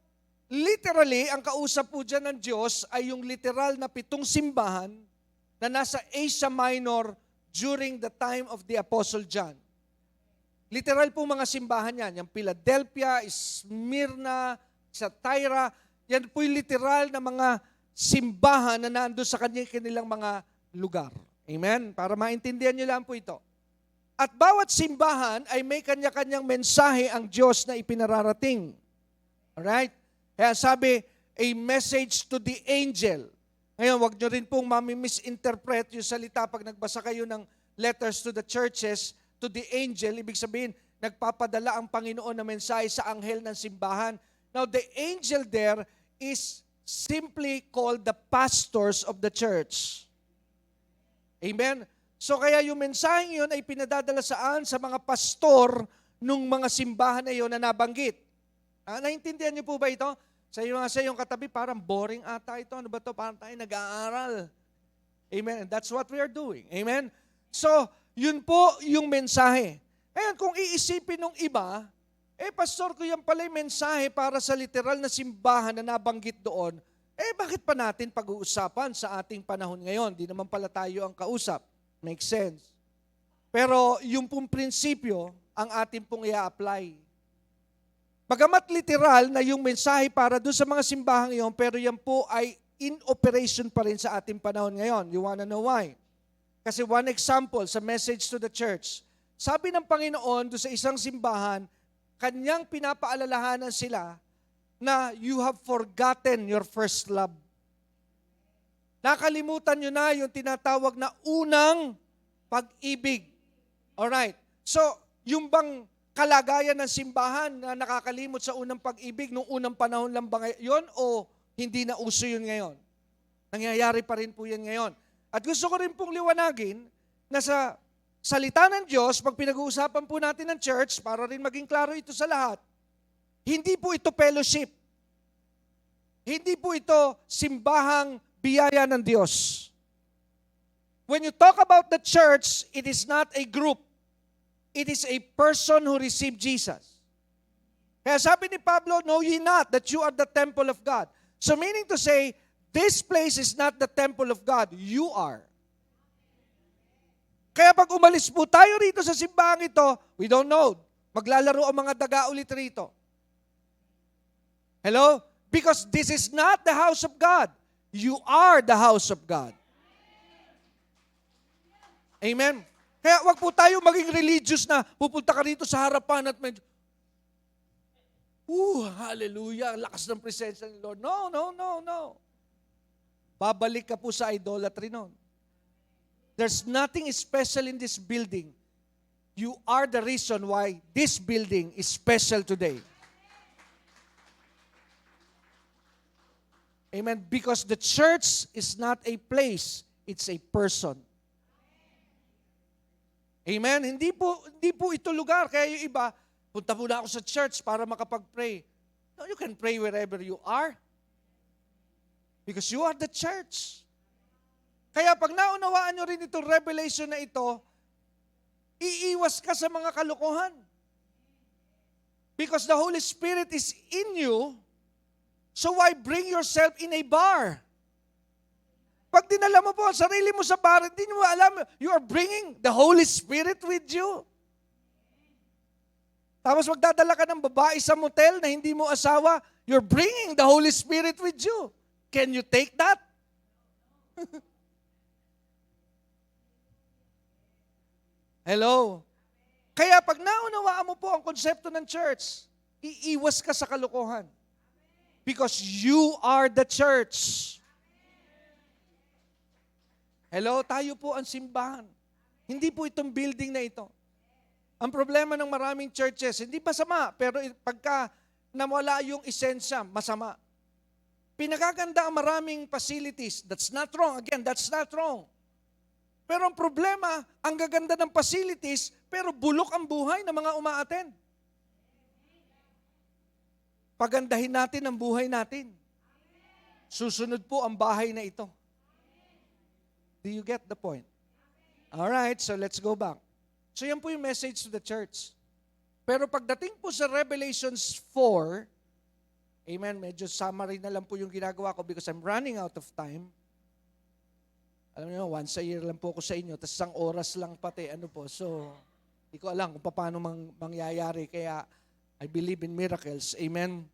literally, ang kausap po dyan ng Diyos ay yung literal na 7 simbahan na nasa Asia Minor during the time of the Apostle John. Literal po mga simbahan yan. Yung Philadelphia, Smyrna, Thyatira, yan po yung literal na mga simbahan na nando sa kanilang mga lugar. Amen? Para maintindihan nyo lang po ito. At bawat simbahan ay may kanya-kanyang mensahe ang Diyos na ipinararating. Alright? Kaya sabi, a message to the angel. Ngayon, wag nyo rin pong mami-misinterpret yung salita pag nagbasa kayo ng letters to the churches, to the angel, ibig sabihin, nagpapadala ang Panginoon na mensahe sa anghel ng simbahan. Now, the angel there is simply called the pastors of the church. Amen? So, kaya yung mensahe yun ay pinadadala saan? Sa mga pastor nung mga simbahan na yun na nabanggit. Naintindihan niyo po ba ito? Sa iyong katabi, parang boring ata ito. Ano ba ito? Parang tayo nag-aaral. Amen? And that's what we are doing. Amen? So, yun po yung mensahe. Ngayon, kung iisipin ng iba, pastor ko yan pala yung mensahe para sa literal na simbahan na nabanggit doon, Bakit pa natin pag-uusapan sa ating panahon ngayon? Di naman pala tayo ang kausap. Makes sense. Pero yung pong prinsipyo, ang ating pong i-apply. Bagamat literal na yung mensahe para doon sa mga simbahang iyon, pero yan po ay in operation pa rin sa ating panahon ngayon. You wanna know why? Kasi one example sa message to the church, sabi ng Panginoon doon sa isang simbahan, kanyang pinapaalalahanan sila na you have forgotten your first love. Nakalimutan nyo na yung tinatawag na unang pag-ibig. Alright. So, yung bang kalagayan ng simbahan na nakakalimot sa unang pag-ibig nung unang panahon lang ba yun o hindi na uso yun ngayon? Nangyayari pa rin po yan ngayon. At gusto ko rin pong liwanagin na sa salita ng Diyos, pag pinag-uusapan po natin ng church, para rin maging klaro ito sa lahat, hindi po ito fellowship. Hindi po ito simbahang biyaya ng Diyos. When you talk about the church, it is not a group. It is a person who received Jesus. Kaya sabi ni Pablo, know ye not that you are the temple of God. So meaning to say, this place is not the temple of God. You are. Kaya pag umalis po tayo rito sa simbahang ito, we don't know. Maglalaro ang mga daga ulit rito. Hello? Because this is not the house of God. You are the house of God. Amen? Kaya wag po tayo maging religious na pupunta ka rito sa harapan at medyo, hallelujah, lakas ng presensya ng Lord. No, no, no, no. Babalik ka po sa idolatry noon. There's nothing special in this building. You are the reason why this building is special today. Amen. Because the church is not a place, it's a person. Amen. Hindi po ito lugar. Kaya yung iba, punta muna ako sa church para makapag-pray. No, you can pray wherever you are. Because you are the church. Kaya pag naunawaan nyo rin itong revelation na ito, iiwas ka sa mga kalokohan. Because the Holy Spirit is in you, so why bring yourself in a bar? Pag dinala mo po ang sarili mo sa bar, hindi mo alam, you are bringing the Holy Spirit with you. Tapos magdadala ka ng babae sa motel na hindi mo asawa, you're bringing the Holy Spirit with you. Can you take that? Hello? Kaya pag naunawaan mo po ang konsepto ng church, iiwas ka sa kalokohan. Because you are the church. Hello? Tayo po ang simbahan. Hindi po itong building na ito. Ang problema ng maraming churches, hindi masama, pero pagka nawala yung esensya, masama. Pinagaganda ang maraming facilities. That's not wrong. Again, that's not wrong. Pero ang problema, ang gaganda ng facilities, pero bulok ang buhay ng mga umaattend. Pagandahin natin ang buhay natin. Susunod po ang bahay na ito. Do you get the point? Alright, so let's go back. So yan po yung message to the church. Pero pagdating po sa Revelations 4, amen, medyo summary na lang po yung ginagawa ko because I'm running out of time. Alam niyo, once a year lang po ako sa inyo, tapos isang oras lang pati, So, hindi ko alam kung paano mangyayari. Kaya, I believe in miracles. Amen?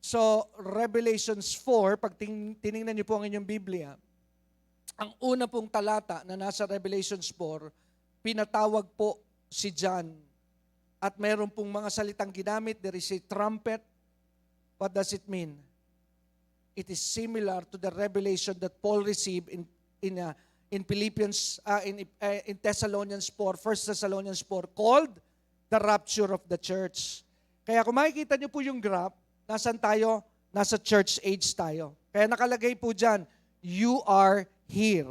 So, Revelations 4, pag tinignan niyo po ang inyong Biblia, ang una pong talata na nasa Revelations 4, pinatawag po si John. At meron pong mga salitang ginamit. There is a trumpet. What does it mean? It is similar to the revelation that Paul received in Philippians, in Thessalonians 4, 1 Thessalonians 4, called the rapture of the church. Kaya kung makikita niyo po yung graph, nasan tayo? Nasa church age tayo. Kaya nakalagay po dyan, you are here.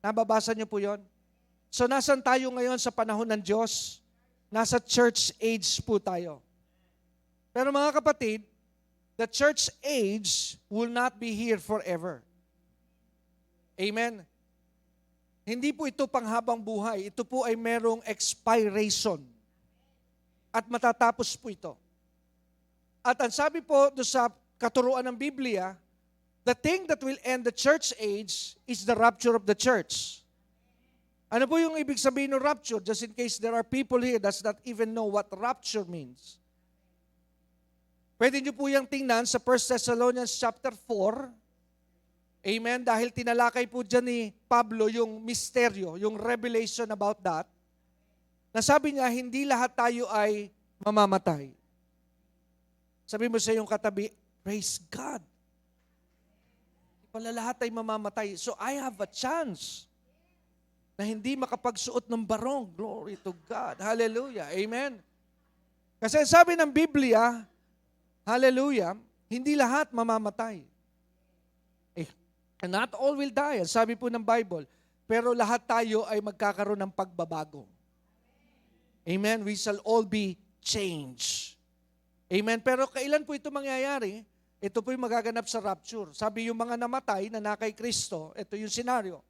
Nababasa niyo po yon? So nasan tayo ngayon sa panahon ng Diyos? Nasa church age po tayo. Pero mga kapatid, the church age will not be here forever. Amen? Hindi po ito panghabang buhay. Ito po ay merong expiration. At matatapos po ito. At ang sabi po doon sa katuruan ng Biblia, the thing that will end the church age is the rapture of the church. Ano po yung ibig sabihin ng rapture? Just in case there are people here that does not even know what rapture means. Pwede nyo po yung tingnan sa 1 Thessalonians chapter 4. Amen? Dahil tinalakay po dyan ni Pablo yung misteryo, yung revelation about that. Nasabi niya, hindi lahat tayo ay mamamatay. Sabi mo sa iyong katabi, praise God. Hindi pala lahat ay mamamatay. So I have a chance na hindi makapagsuot ng barong. Glory to God. Hallelujah. Amen. Kasi sabi ng Biblia, hallelujah, hindi lahat mamamatay. Not all will die. Sabi po ng Bible, pero lahat tayo ay magkakaroon ng pagbabago. Amen. We shall all be changed. Amen. Pero kailan po ito mangyayari? Ito po yung magaganap sa rapture. Sabi yung mga namatay na kay Kristo, ito yung scenario.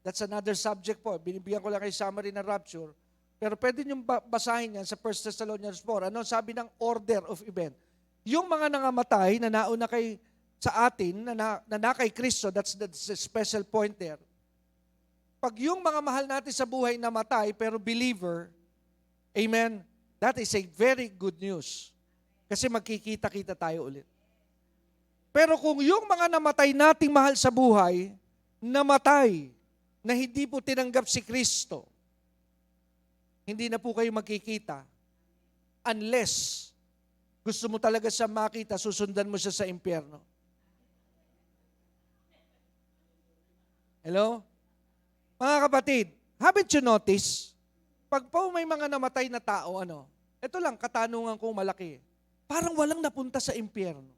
That's another subject po. Binibigyan ko lang kay summary ng rapture. Pero pwede niyong basahin yan sa 1 Thessalonians 4. Ano sabi ng order of event? Yung mga nangamatay na nauna sa atin, na kay Kristo, that's the special point there. Pag yung mga mahal natin sa buhay namatay, pero believer, amen, that is a very good news. Kasi magkikita-kita tayo ulit. Pero kung yung mga namatay nating mahal sa buhay, namatay, na hindi po tinanggap si Kristo, hindi na po kayo magkikita. Unless, gusto mo talaga siya makita, susundan mo siya sa impyerno. Hello? Mga kapatid, haven't you noticed, pag po may mga namatay na tao, ito lang, katanungan kong malaki. Parang walang napunta sa impyerno.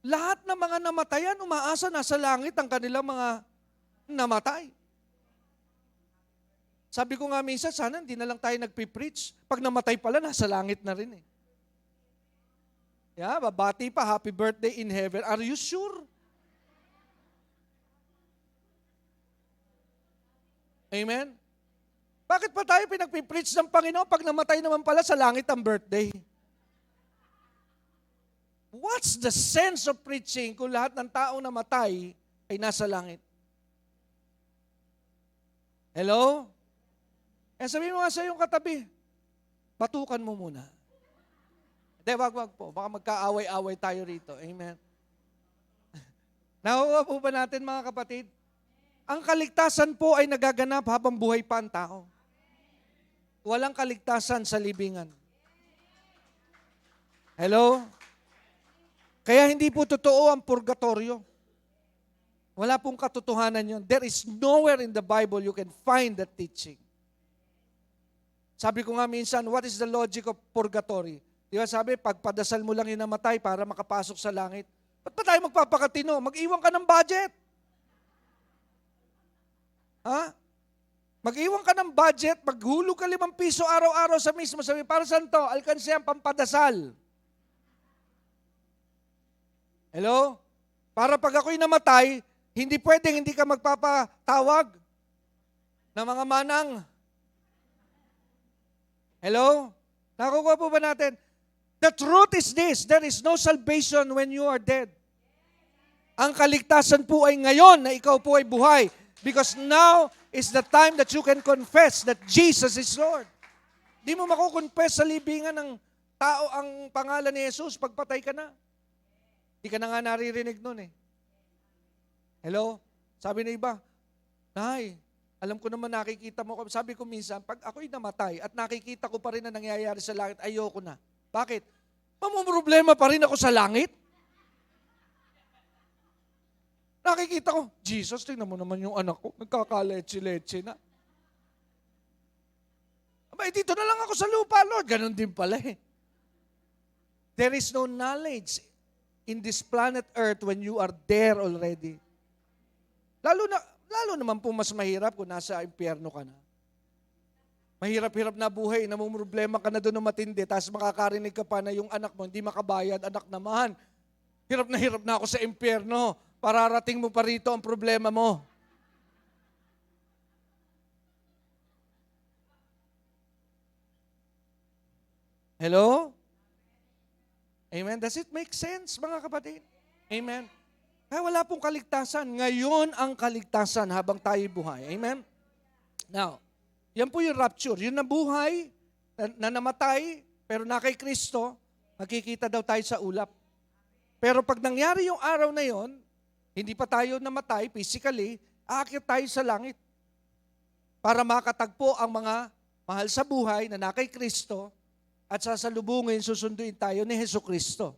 Lahat ng mga namatayan, umaasa na sa langit ang kanilang mga namatay. Sabi ko nga minsan, sana hindi na lang tayo nagpipreach. Pag namatay pala, nasa langit na rin eh. Yeah, babati pa, happy birthday in heaven. Are you sure? Amen? Bakit pa tayo pinagpipreach ng Panginoon pag namatay naman pala sa langit ang birthday? What's the sense of preaching kung lahat ng taong namatay ay nasa langit? Hello? Sabihin mo nga sa iyong katabi, batukan mo muna. Hindi, wag po. Baka magkaaway-away tayo rito. Amen? Nakuha po ba natin mga kapatid? Ang kaligtasan po ay nagaganap habang buhay pa ang tao. Walang kaligtasan sa libingan. Hello? Kaya hindi po totoo ang purgatorio. Wala pong katotohanan yun. There is nowhere in the Bible you can find that teaching. Sabi ko nga minsan, what is the logic of purgatory? Di ba sabi, pagpadasal mo lang yung namatay para makapasok sa langit. Ba't pa tayo magpapakatino? Mag-iwan ka ng budget. Ha? Mag-iwan ka ng budget, maghulog ka 5 piso araw-araw sa mismo. Sabi, para saan to? Alkansi ang pampadasal. Hello? Para pag ako'y namatay, hindi pwedeng hindi ka magpapatawag ng mga manang. Hello? Nakukuha po ba natin? The truth is this, there is no salvation when you are dead. Ang kaligtasan po ay ngayon na ikaw po ay buhay. Because now is the time that you can confess that Jesus is Lord. Di mo makukonfess sa libingan ng tao ang pangalan ni Jesus pagpatay ka na. Di ka na nga naririnig nun eh. Hello? Sabi na iba, Nay, alam ko naman nakikita mo. Sabi ko minsan, pag ako'y namatay at nakikita ko pa rin na nangyayari sa langit, ayoko na. Bakit? Mamumroblema pa rin ako sa langit? Nakikita ko, Jesus, tingnan mo naman yung anak ko, nagkakaleche-leche na. Abay, dito na lang ako sa lupa, Lord. Ganon din pala eh. There is no knowledge in this planet Earth when you are there already. Lalo naman po mas mahirap kung nasa impyerno ka na. Mahirap-hirap na buhay, namumroblema ka na doon na matindi, tapos makakarinig ka pa na yung anak mo, hindi makabayad, anak naman. Hirap na ako sa impyerno. Pararating mo pa rito ang problema mo. Hello? Amen? Does it make sense, mga kapatid? Amen? Kaya wala pong kaligtasan. Ngayon ang kaligtasan habang tayo buhay. Amen? Now, yan po yung rapture. Yung nabuhay, na namatay, pero na kay Kristo, makikita daw tayo sa ulap. Pero pag nangyari yung araw na yon, hindi pa tayo namatay physically, aakyat tayo sa langit para makatagpo ang mga mahal sa buhay na kay Kristo at sasalubungin, susunduin tayo ni Jesucristo.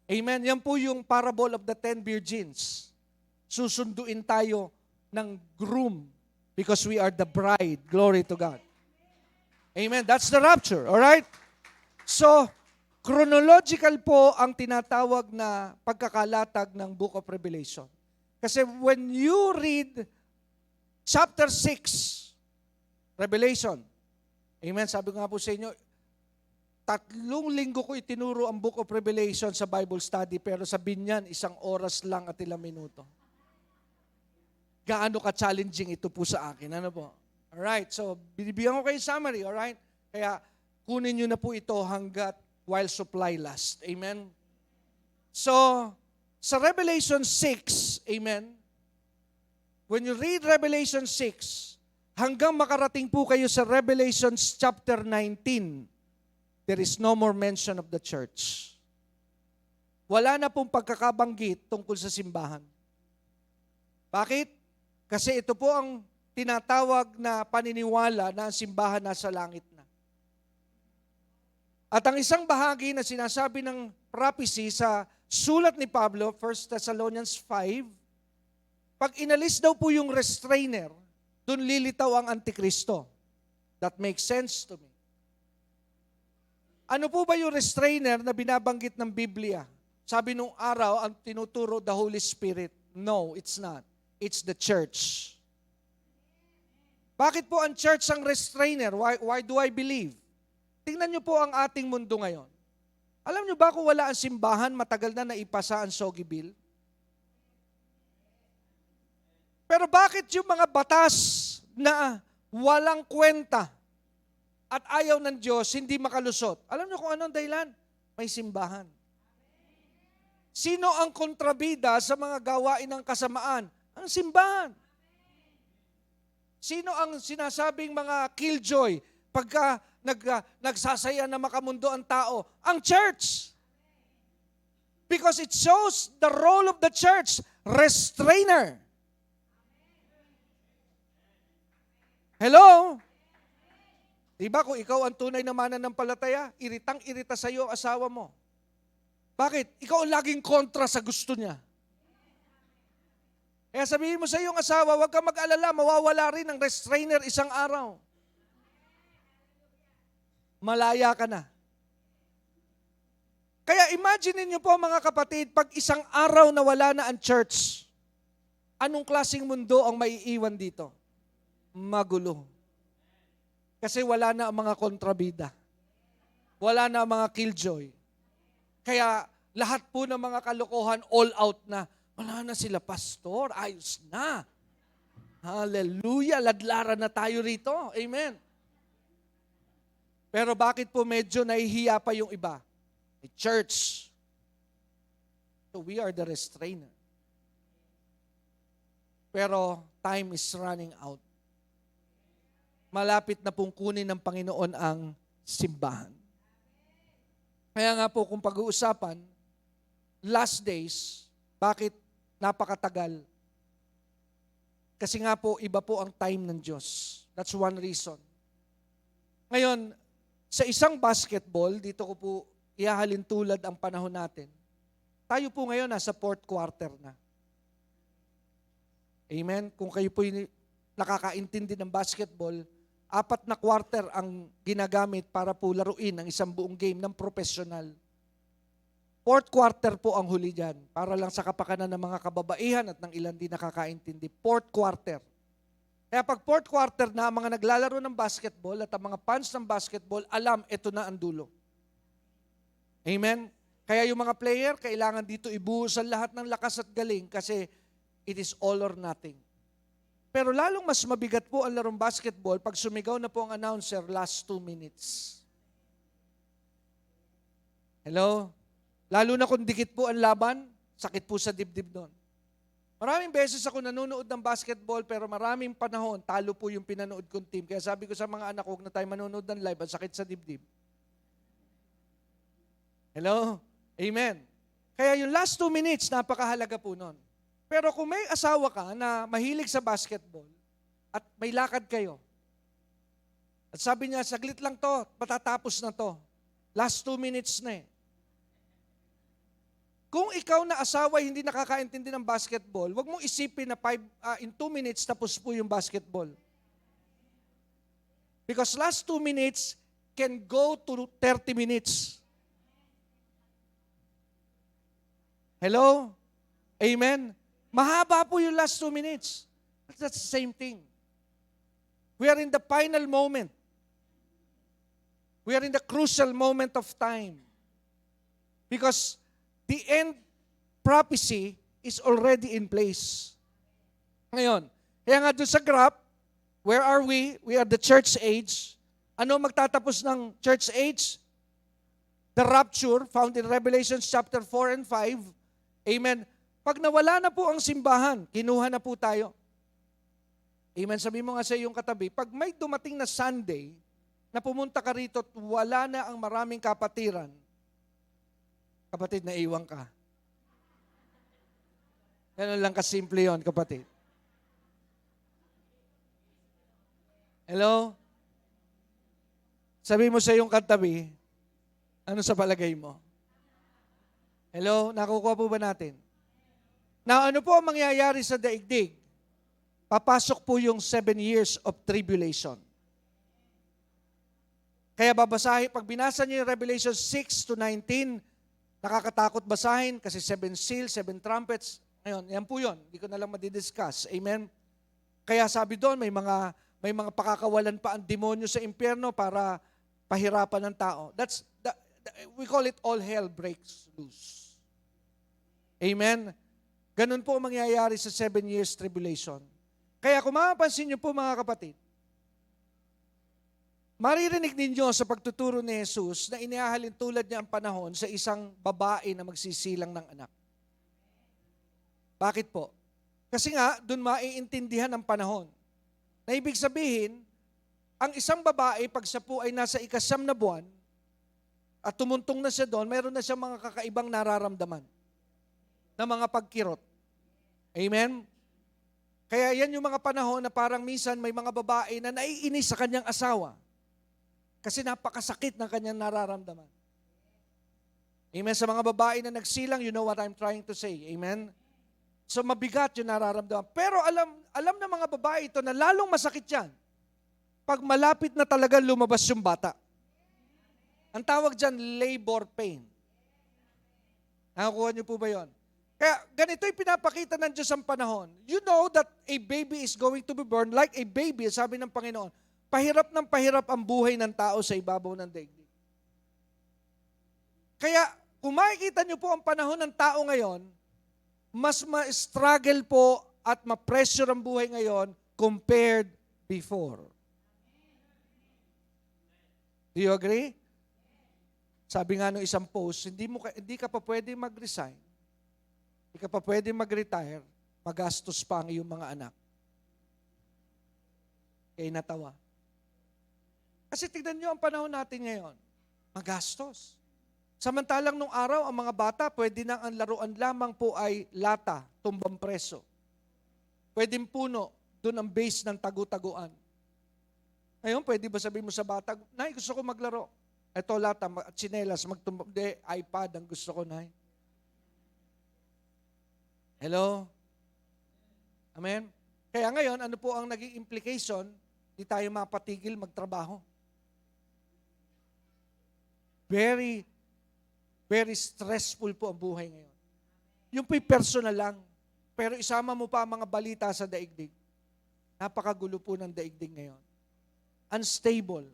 Amen. Yan po yung parable of the 10 virgins. Susunduin tayo ng groom because we are the bride. Glory to God. Amen. That's the rapture. Alright? So, chronological po ang tinatawag na pagkakalatag ng Book of Revelation. Kasi when you read chapter 6, Revelation, amen, sabi ko nga po sa inyo, 3 linggo ko itinuro ang Book of Revelation sa Bible study, pero sa binyan, 1 oras lang at 1 minuto. Gaano ka-challenging ito po sa akin? Ano po? Alright, so binibigyan ko kayo summary, alright? Kaya kunin nyo na po ito hanggat while supply lasts. Amen? So, sa Revelation 6, amen, when you read Revelation 6, hanggang makarating po kayo sa Revelation chapter 19, there is no more mention of the church. Wala na pong pagkakabanggit tungkol sa simbahan. Bakit? Kasi ito po ang tinatawag na paniniwala na ang simbahan nasa langit na. At ang isang bahagi na sinasabi ng prophecy sa sulat ni Pablo, 1 Thessalonians 5, pag inalis daw po yung restrainer, dun lilitaw ang Antikristo. That makes sense to me. Ano po ba yung restrainer na binabanggit ng Biblia? Sabi nung araw, ang tinuturo, the Holy Spirit. No, it's not. It's the church. Bakit po ang church ang restrainer? Why do I believe? Tingnan niyo po ang ating mundo ngayon. Alam niyo ba kung wala ang simbahan, matagal na naipasa ang Soggy Bill? Pero bakit yung mga batas na walang kwenta at ayaw ng Diyos hindi makalusot? Alam niyo kung anong dahilan? May simbahan. Sino ang kontrabida sa mga gawain ng kasamaan? Ang simbahan. Sino ang sinasabing mga killjoy pagka nagsasaya na makamundo ang tao? Ang church. Because it shows the role of the church, restrainer. Hello? Diba kung ikaw ang tunay na mananampalataya, iritang-irita sa iyo ang asawa mo. Bakit? Ikaw ang laging kontra sa gusto niya. Kaya sabihin mo sa iyong asawa, huwag kang mag-alala, mawawala rin ang restrainer isang araw. Malaya ka na. Kaya imagine niyo po mga kapatid, pag isang araw na wala na ang church, anong klaseng mundo ang maiiwan dito? Magulo. Kasi wala na ang mga kontrabida. Wala na ang mga killjoy. Kaya lahat po ng mga kalokohan all out na. Wala na sila, pastor. Ayos na. Hallelujah. Ladlaran na tayo rito. Amen. Pero bakit po medyo nahihiya pa yung iba? The church. So we are the restrainer. Pero time is running out. Malapit na pong kunin ng Panginoon ang simbahan. Kaya nga po kung pag-uusapan, last days, bakit napakatagal? Kasi nga po, iba po ang time ng Diyos. That's one reason. Ngayon, sa isang basketball, dito ko po ihahalin tulad ang panahon natin. Tayo po ngayon nasa 4th quarter na. Amen? Kung kayo po nakakaintindi ng basketball, 4 na quarter ang ginagamit para po laruin ang isang buong game ng professional. 4th quarter po ang huli dyan, para lang sa kapakanan ng mga kababaihan at ng ilan di nakakaintindi. 4th quarter. Kaya pag 4th quarter na, ang mga naglalaro ng basketball at ang mga fans ng basketball, alam, ito na ang dulo. Amen? Kaya yung mga player, kailangan dito ibuhusan lahat ng lakas at galing kasi it is all or nothing. Pero lalong mas mabigat po ang larong basketball pag sumigaw na po ang announcer last 2 minutes. Hello? Lalo na kung dikit po ang laban, sakit po sa dibdib nun. Maraming beses ako nanonood ng basketball pero maraming panahon, talo po yung pinanood kong team. Kaya sabi ko sa mga anak ko, huwag na tayo manonood ng live, ang sakit sa dibdib. Hello? Amen. Kaya yung last 2 minutes, napakahalaga po nun. Pero kung may asawa ka na mahilig sa basketball at may lakad kayo, at sabi niya, saglit lang to, matatapos na to. Last 2 minutes na eh. Kung ikaw na asawa hindi nakakaintindi ng basketball, wag mong isipin na in 2 minutes tapos po yung basketball. Because last 2 minutes can go to 30 minutes. Hello? Amen? Mahaba po yung last 2 minutes. But that's the same thing. We are in the final moment. We are in the crucial moment of time. Because the end prophecy is already in place. Ngayon, kaya nga doon sa graph, where are we? We are the church age. Ano magtatapos ng church age? The rapture, found in Revelation chapter 4 and 5. Amen. Pag nawala na po ang simbahan, kinuha na po tayo. Amen. Sabi mo nga sa iyong katabi, pag may dumating na Sunday, na pumunta ka rito at wala na ang maraming kapatiran, kapatid, naiwan ka. Ganun lang kasimple yun, kapatid. Hello? Sabi mo sa iyong katabi, ano sa palagay mo? Hello? Nakukuha po ba natin? Now, ano po ang mangyayari sa daigdig? Papasok po yung 7 years of tribulation. Kaya babasahin, pag binasa niyo yung Revelation 6 to 19, nakakatakot basahin kasi 7 seals, 7 trumpets. Ngayon, yan po yun. Hindi ko na lang madidiscuss. Amen? Kaya sabi doon, may mga pakakawalan pa ang demonyo sa impyerno para pahirapan ng tao. We call it all hell breaks loose. Amen? Ganun po ang mangyayari sa 7 years tribulation. Kaya kung mapapansin niyo po mga kapatid, maririnig ninyo sa pagtuturo ni Jesus na inihahalin tulad niya ang panahon sa isang babae na magsisilang ng anak. Bakit po? Kasi nga, doon maiintindihan ang panahon. Na ibig sabihin, ang isang babae, pag siya po ay nasa 9 na buwan, at tumuntong na siya doon, mayroon na siya mga kakaibang nararamdaman na mga pagkirot. Amen? Kaya yan yung mga panahon na parang minsan may mga babae na naiinis sa kanyang asawa. Kasi napakasakit ng kanyang nararamdaman. Amen? Sa mga babae na nagsilang, you know what I'm trying to say. Amen? So mabigat yung nararamdaman. Pero alam ng mga babae ito na lalong masakit yan pag malapit na talaga lumabas yung bata. Ang tawag dyan, labor pain. Nakakuha niyo po ba yun? Kaya ganito yung pinapakita ng Diyos ang panahon. You know that a baby is going to be born like a baby, sabi ng Panginoon. Pahirap ng pahirap ang buhay ng tao sa ibabaw ng daigdig. Kaya kung makikita niyo po ang panahon ng tao ngayon, mas ma-struggle po at ma-pressure ang buhay ngayon compared before. Do you agree? Sabi nga nung isang post, hindi ka pa pwede mag-resign, hindi ka pa pwede mag-retire, magastos pa ang iyong mga anak. Kaya natawa. Kasi tignan nyo ang panahon natin ngayon, magastos. Samantalang nung araw, ang mga bata, pwede na ang laruan lamang po ay lata, tumbang preso. Pwedeng puno, doon ang base ng tagu-taguan. Ngayon, pwede ba sabihin mo sa bata, Nay, gusto ko maglaro. Ito lata, tsinelas, magtumbang, iPad ang gusto ko, Nay. Hello? Amen? Kaya ngayon, ano po ang naging implication? Di tayo mapatigil magtrabaho. Very, very stressful po ang buhay ngayon. Yung po'y personal lang, pero isama mo pa ang mga balita sa daigdig. Napakagulo po ng daigdig ngayon. Unstable.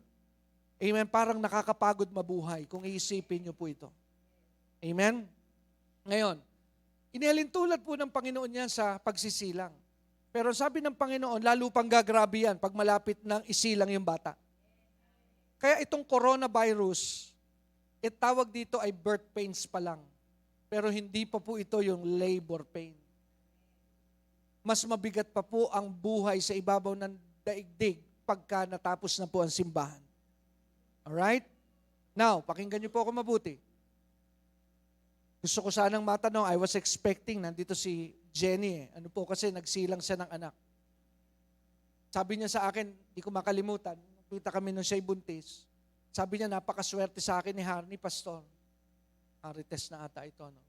Amen? Parang nakakapagod mabuhay kung iisipin niyo po ito. Amen? Ngayon, inihalintulad po ng Panginoon yan sa pagsisilang. Pero sabi ng Panginoon, lalo pang gagrabe yan pag malapit ng isilang yung bata. Kaya itong coronavirus, tawag dito ay birth pains pa lang. Pero hindi pa po ito yung labor pain. Mas mabigat pa po ang buhay sa ibabaw ng daigdig pagka natapos na po ang simbahan. Alright? Now, pakinggan niyo po ako mabuti. Gusto ko sanang matanong, I was expecting, nandito si Jenny Ano po kasi, nagsilang siya ng anak. Sabi niya sa akin, di ko makalimutan, nakita kami nung siya'y buntis. Sabi niya, napakaswerte sa akin ni Harney, Pastor. Marites na ata ito, no?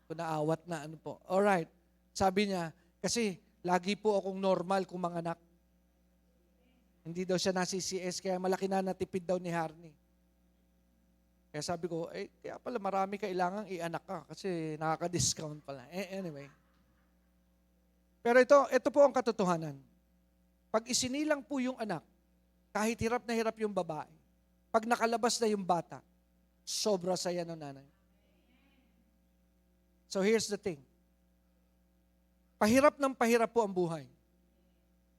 Kung naawat na, ano po. Alright. Sabi niya, kasi lagi po akong normal kung manganak. Hindi daw siya nasi-CS, kaya malaki na natipid daw ni Harney. Kaya sabi ko, kaya pala marami kailangang i-anak ka kasi nakaka-discount pala. Anyway. Pero ito po ang katotohanan. Pag isinilang po yung anak, kahit hirap na hirap yung babae, pag nakalabas na yung bata, sobra saya ng nanay. So here's the thing. Pahirap ng pahirap po ang buhay.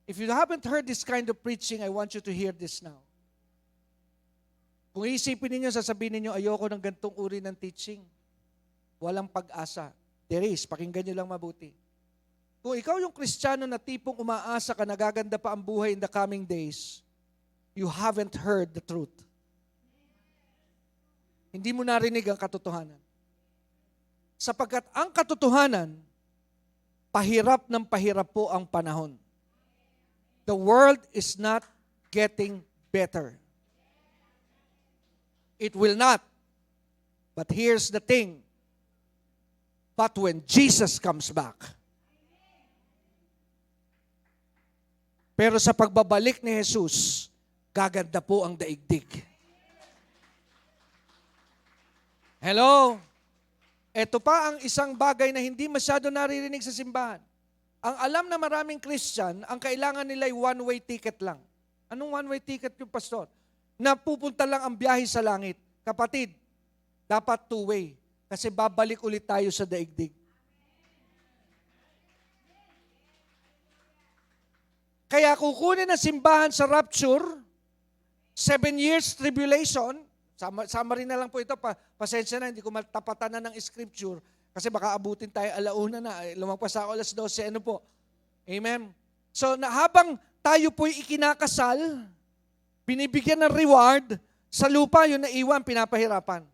If you haven't heard this kind of preaching, I want you to hear this now. Kung iisipin ninyo, sasabihin ninyo, ayoko ng gantong uri ng teaching. Walang pag-asa. There is. Pakinggan nyo lang mabuti. Kung ikaw yung Kristiyano na tipong umaasa ka, nagaganda pa ang buhay in the coming days, you haven't heard the truth. Hindi mo narinig ang katotohanan. Sapagkat ang katotohanan, pahirap ng pahirap po ang panahon. The world is not getting better. It will not. But here's the thing. But when Jesus comes back, pero sa pagbabalik ni Jesus, gaganda po ang daigdig. Hello? Ito pa ang isang bagay na hindi masyado naririnig sa simbahan. Ang alam na maraming Christian, ang kailangan nila ay one-way ticket lang. Anong one-way ticket yung pastor? Na pupunta lang ang biyahe sa langit. Kapatid, dapat two-way. Kasi babalik ulit tayo sa daigdig. Kaya kukunin ang simbahan sa rapture, 7 years tribulation, summary na lang po ito, pasensya na, hindi ko matapatan na ng scripture, kasi baka abutin tayo alauna na, lumagpas ako alas 12, ano po. Amen? So, habang tayo po'y ikinakasal, binibigyan ng reward, sa lupa yun naiwan, pinapahirapan.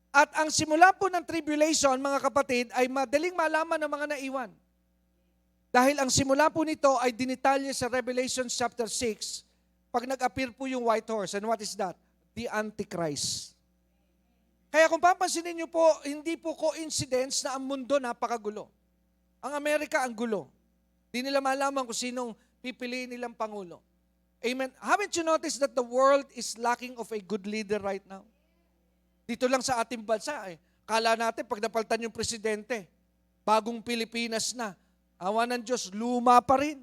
At ang simula po ng tribulation, mga kapatid, ay madaling malaman ng mga naiwan. Dahil ang simula po nito ay dinitalye sa Revelation chapter 6, pag nag-appear po yung white horse. And what is that? The Antichrist. Kaya kung papansinin niyo po, hindi po coincidence na ang mundo napakagulo. Ang Amerika ang gulo. Di nila malaman kung sinong pipiliin nilang Pangulo. Amen. Haven't you noticed that the world is lacking of a good leader right now? Dito lang sa ating bansa, kala natin pag napaltan yung presidente, bagong Pilipinas na. Awa ng Diyos, luma pa rin.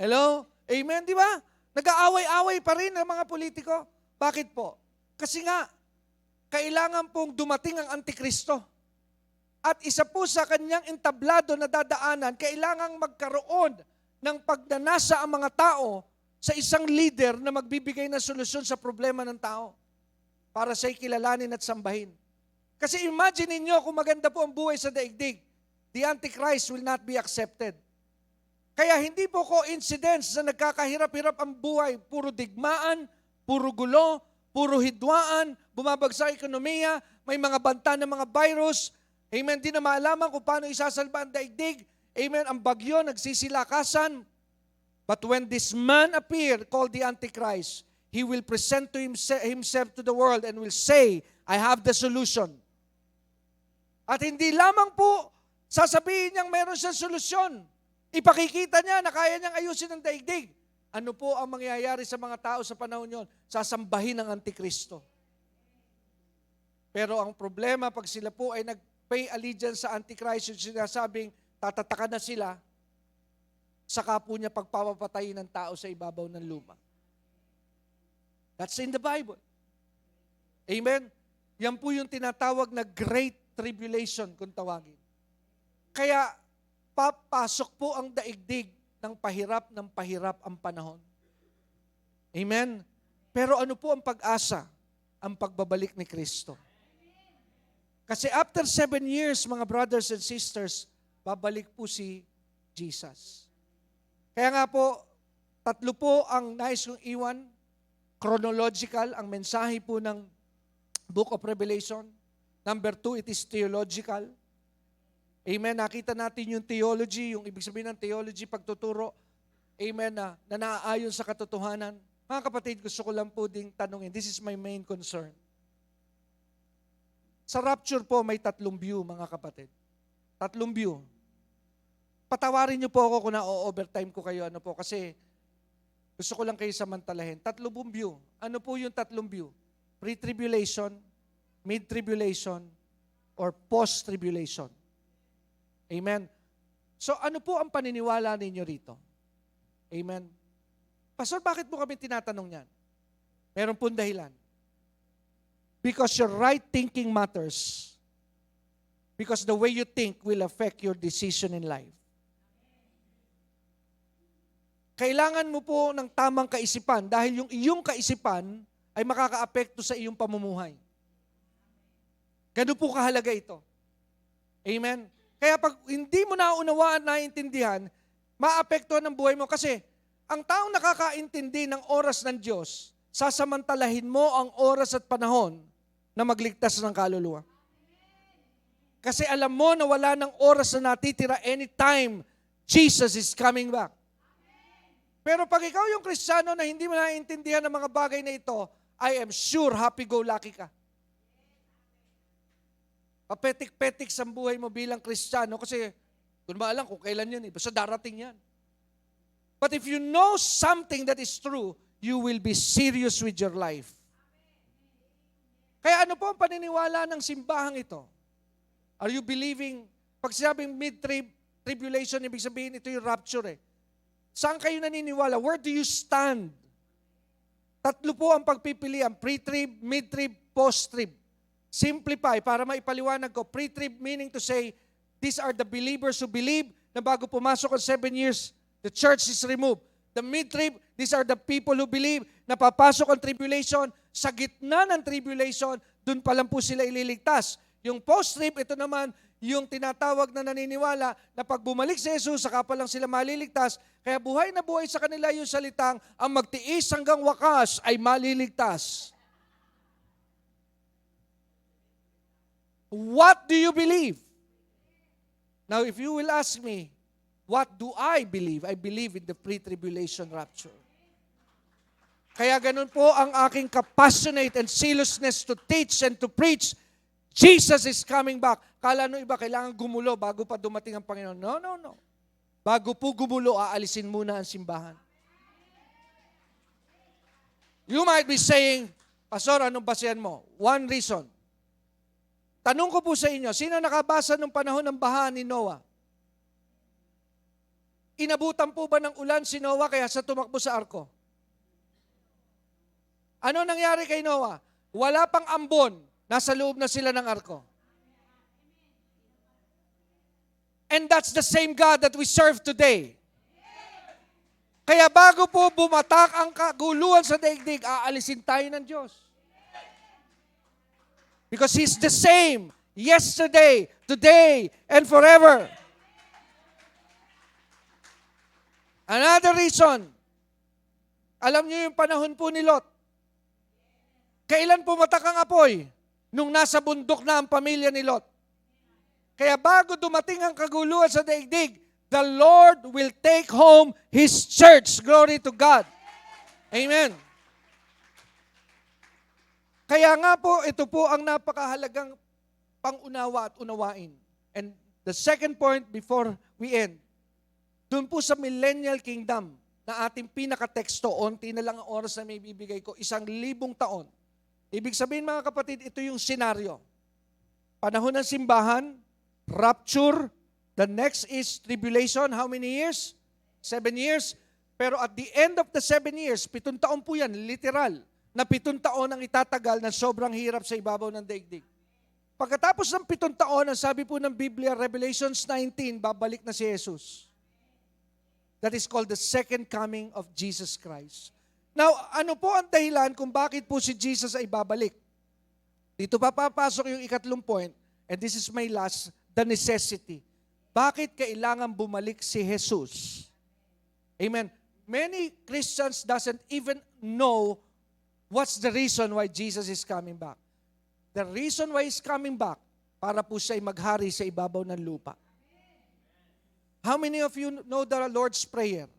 Hello? Amen, di ba? Nag-aaway-away pa rin ang mga politiko. Bakit po? Kasi nga, kailangan pong dumating ang Antikristo. At isa po sa kanyang entablado na dadaanan, kailangang magkaroon ng pagnanasa ang mga tao sa isang leader na magbibigay ng solusyon sa problema ng tao para siya'y kilalanin at sambahin. Kasi imagine niyo kung maganda po ang buhay sa daigdig, the Antichrist will not be accepted. Kaya hindi po coincidence na nagkakahirap-hirap ang buhay. Puro digmaan, puro gulo, puro hidwaan, bumabagsak ekonomiya, may mga banta ng mga virus. Amen. Di na maalaman kung paano isasalba ang daigdig. Amen. Ang bagyo, nagsisilakasan. But when this man appear, called the Antichrist, he will present to himself to the world and will say, I have the solution. At hindi lamang po sasabihin niyang meron siyang solusyon. Ipakikita niya na kaya niyang ayusin ang daigdig. Ano po ang mangyayari sa mga tao sa panahon yon? Sasambahin ng Antikristo. Pero ang problema, pag sila po ay nag-pay allegiance sa Antichrist, yung sinasabing tatatakan na sila, saka po niya pagpapatayin ng tao sa ibabaw ng lupa. That's in the Bible. Amen? Yan po yung tinatawag na Great Tribulation, kung tawagin. Kaya, papasok po ang daigdig ng pahirap ang panahon. Amen? Pero ano po ang pag-asa? ang pagbabalik ni Kristo. Kasi after 7 years, mga brothers and sisters, babalik po si Jesus. Kaya nga po, 3 po ang nais kong iwan. Chronological, ang mensahe po ng Book of Revelation. Number 2, it is theological. Amen. Nakita natin yung theology, yung ibig sabihin ng theology, pagtuturo. Amen. Na naaayon sa katotohanan. Mga kapatid, gusto ko lang po ding tanungin. This is my main concern. Sa rapture po, may 3 view, mga kapatid. 3 view. Patawarin niyo po ako kung na-overtime ko kayo. Ano po, kasi gusto ko lang kayo samantalahin. 3 view. Ano po yung 3 view? Pre-tribulation, mid-tribulation, or post-tribulation. Amen. So ano po ang paniniwala ninyo rito? Amen. Pastor, bakit po kami tinatanong yan? Meron pong dahilan. Because your right thinking matters. Because the way you think will affect your decision in life. Kailangan mo po ng tamang kaisipan dahil yung iyong kaisipan ay makakaapekto sa iyong pamumuhay. Ganun po kahalaga ito. Amen. Kaya pag hindi mo naunawaan, naiintindihan, maapektuhan ang buhay mo. Kasi ang taong nakakaintindi ng oras ng Diyos, sasamantalahin mo ang oras at panahon na magligtas ng kaluluwa. Kasi alam mo na wala ng oras na natitira anytime Jesus is coming back. Pero pag ikaw yung Kristiyano na hindi mo naiintindihan ng mga bagay na ito, I am sure happy-go-lucky ka. Papetik-petik sa buhay mo bilang Kristiyano kasi kung ba alam kung kailan yun, basta darating yan. But if you know something that is true, you will be serious with your life. Kaya ano po ang paniniwala ng simbahang ito? Are you believing, pag sinabing mid-tribulation, ibig sabihin ito yung rapture eh. Saan kayo naniniwala? Where do you stand? 3 po ang pagpipilian, pre-trib, mid-trib, post-trib. Simplify, para maipaliwanag ko, pre-trib meaning to say, these are the believers who believe na bago pumasok ang 7 years, the church is removed. The mid-trib, these are the people who believe na papasok ang tribulation, sa gitna ng tribulation, dun pa lang po sila ililigtas. Yung post-trib, ito naman, yung tinatawag na naniniwala na pag bumalik si Jesus, saka pa lang sila maliligtas, kaya buhay na buhay sa kanila yung salitang, ang magtiis hanggang wakas ay maliligtas. What do you believe? Now, if you will ask me, what do I believe? I believe in the pre-tribulation rapture. Kaya ganun po ang aking compassionate and zealousness to teach and to preach. Jesus is coming back. Kala nung iba, kailangan gumulo bago pa dumating ang Panginoon. No, no, no. Bago po gumulo, aalisin muna ang simbahan. You might be saying, Pastor, anong basihan mo? One reason. Tanong ko po sa inyo, sino nakabasa nung panahon ng baha ni Noah? Inabutan po ba ng ulan si Noah kaya sa tumakbo sa arko? Ano nangyari kay Noah? Wala pang ambon, nasa loob na sila ng arko. And that's the same God that we serve today. Kaya bago po bumatak ang kaguluhan sa daigdig, aalisin tayo ng Diyos. Because He's the same yesterday, today, and forever. Another reason, alam niyo yung panahon po ni Lot. Kailan pumatak ang apoy? Nung nasa bundok na ang pamilya ni Lot. Kaya bago dumating ang kaguluhan sa daigdig, the Lord will take home His church. Glory to God. Amen. Kaya nga po, ito po ang napakahalagang pangunawa at unawain. And the second point before we end, doon po sa millennial kingdom na ating pinakateksto, onti na lang ang oras na may bibigay ko, 1,000 taon. Ibig sabihin mga kapatid, ito yung senaryo. Panahon ng simbahan, rapture, the next is tribulation. How many years? 7 years. Pero at the end of the 7 years, 7 taon po yan, literal, na 7 taon ang itatagal na sobrang hirap sa ibabaw ng daigdig. Pagkatapos ng 7 taon, ang sabi po ng Biblia, Revelations 19, babalik na si Jesus. That is called the second coming of Jesus Christ. Now, ano po ang dahilan kung bakit po si Jesus ay babalik? Dito papapasok yung ikatlong point, and this is my last, the necessity. Bakit kailangan bumalik si Jesus? Amen. Many Christians doesn't even know what's the reason why Jesus is coming back. The reason why He's coming back, para po siya'y maghari sa ibabaw ng lupa. How many of you know the Lord's Prayer?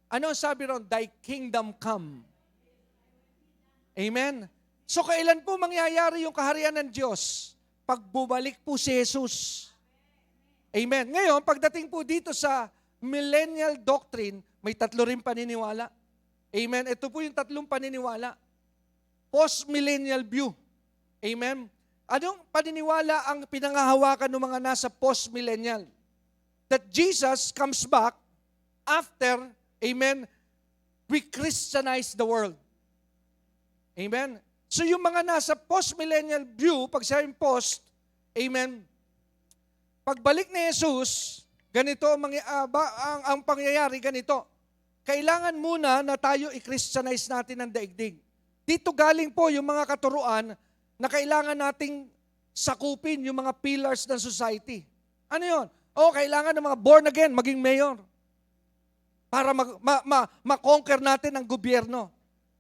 Ano ang sabi ron? Thy kingdom come. Amen. So kailan po mangyayari yung kaharian ng Diyos? Pag bumalik po si Jesus. Amen. Ngayon, pagdating po dito sa millennial doctrine, may tatlo rin paniniwala. Amen. Ito po yung tatlong paniniwala. Post-millennial view. Amen. Anong paniniwala ang pinangahawakan ng mga nasa post-millennial? That Jesus comes back after, amen, we Christianize the world. Amen. So yung mga nasa post-millennial view, pag sabing post, amen, pagbalik ni Jesus, ganito ang pangyayari, ganito. Kailangan muna na tayo i-Christianize natin ang daigdig. Dito galing po yung mga katuruan na kailangan nating sakupin yung mga pillars ng society. Ano yun? Kailangan ng mga born again maging mayor para ma-conquer natin ang gobyerno.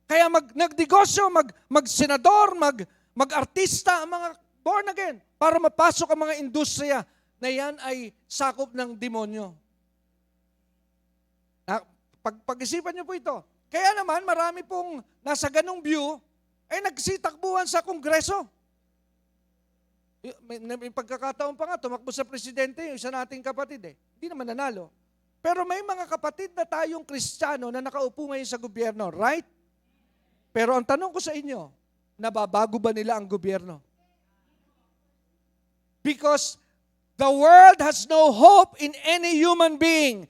Kaya nagdegosyo, mag-senador, mag-artista ang mga born again para mapasok ang mga industriya na yan ay sakop ng demonyo. Pag-isipan niyo po ito. Kaya naman, marami pong nasa ganong view, ay nagsitakbuhan sa Kongreso. May pagkakataon pa nga, tumakbo sa presidente, yung isa nating kapatid Hindi naman nanalo. Pero may mga kapatid na tayong Kristiyano na nakaupo ngayon sa gobyerno, right? Pero ang tanong ko sa inyo, nababago ba nila ang gobyerno? Because the world has no hope in any human being.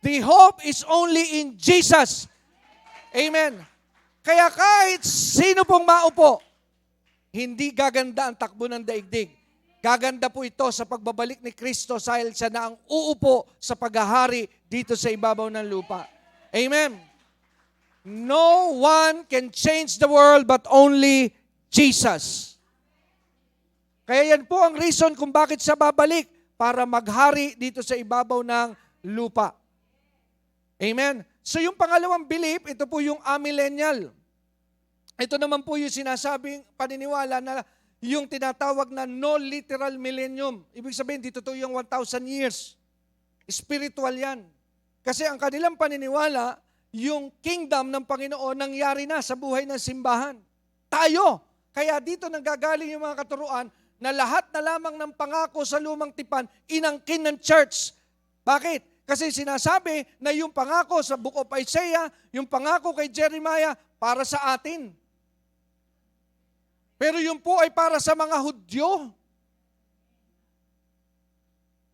The hope is only in Jesus. Amen. Kaya kahit sino pong maupo, hindi gaganda ang takbo ng daigdig. Gaganda po ito sa pagbabalik ni Kristo dahil siya na ang uupo sa paghahari dito sa ibabaw ng lupa. Amen. No one can change the world but only Jesus. Kaya yan po ang reason kung bakit siya babalik, para maghari dito sa ibabaw ng lupa. Amen. So yung pangalawang belief, ito po yung amillennial. Ito naman po yung sinasabing paniniwala na yung tinatawag na no literal millennium. Ibig sabihin, dito to yung 1,000 years. Spiritual yan. Kasi ang kanilang paniniwala, yung kingdom ng Panginoon nangyari na sa buhay ng simbahan. Tayo. Kaya dito nanggagaling yung mga katuruan na lahat na lamang ng pangako sa lumang tipan, inangkin ng church. Bakit? Kasi sinasabi na yung pangako sa Book of Isaiah, yung pangako kay Jeremiah, para sa atin. Pero yun po ay para sa mga Hudyo.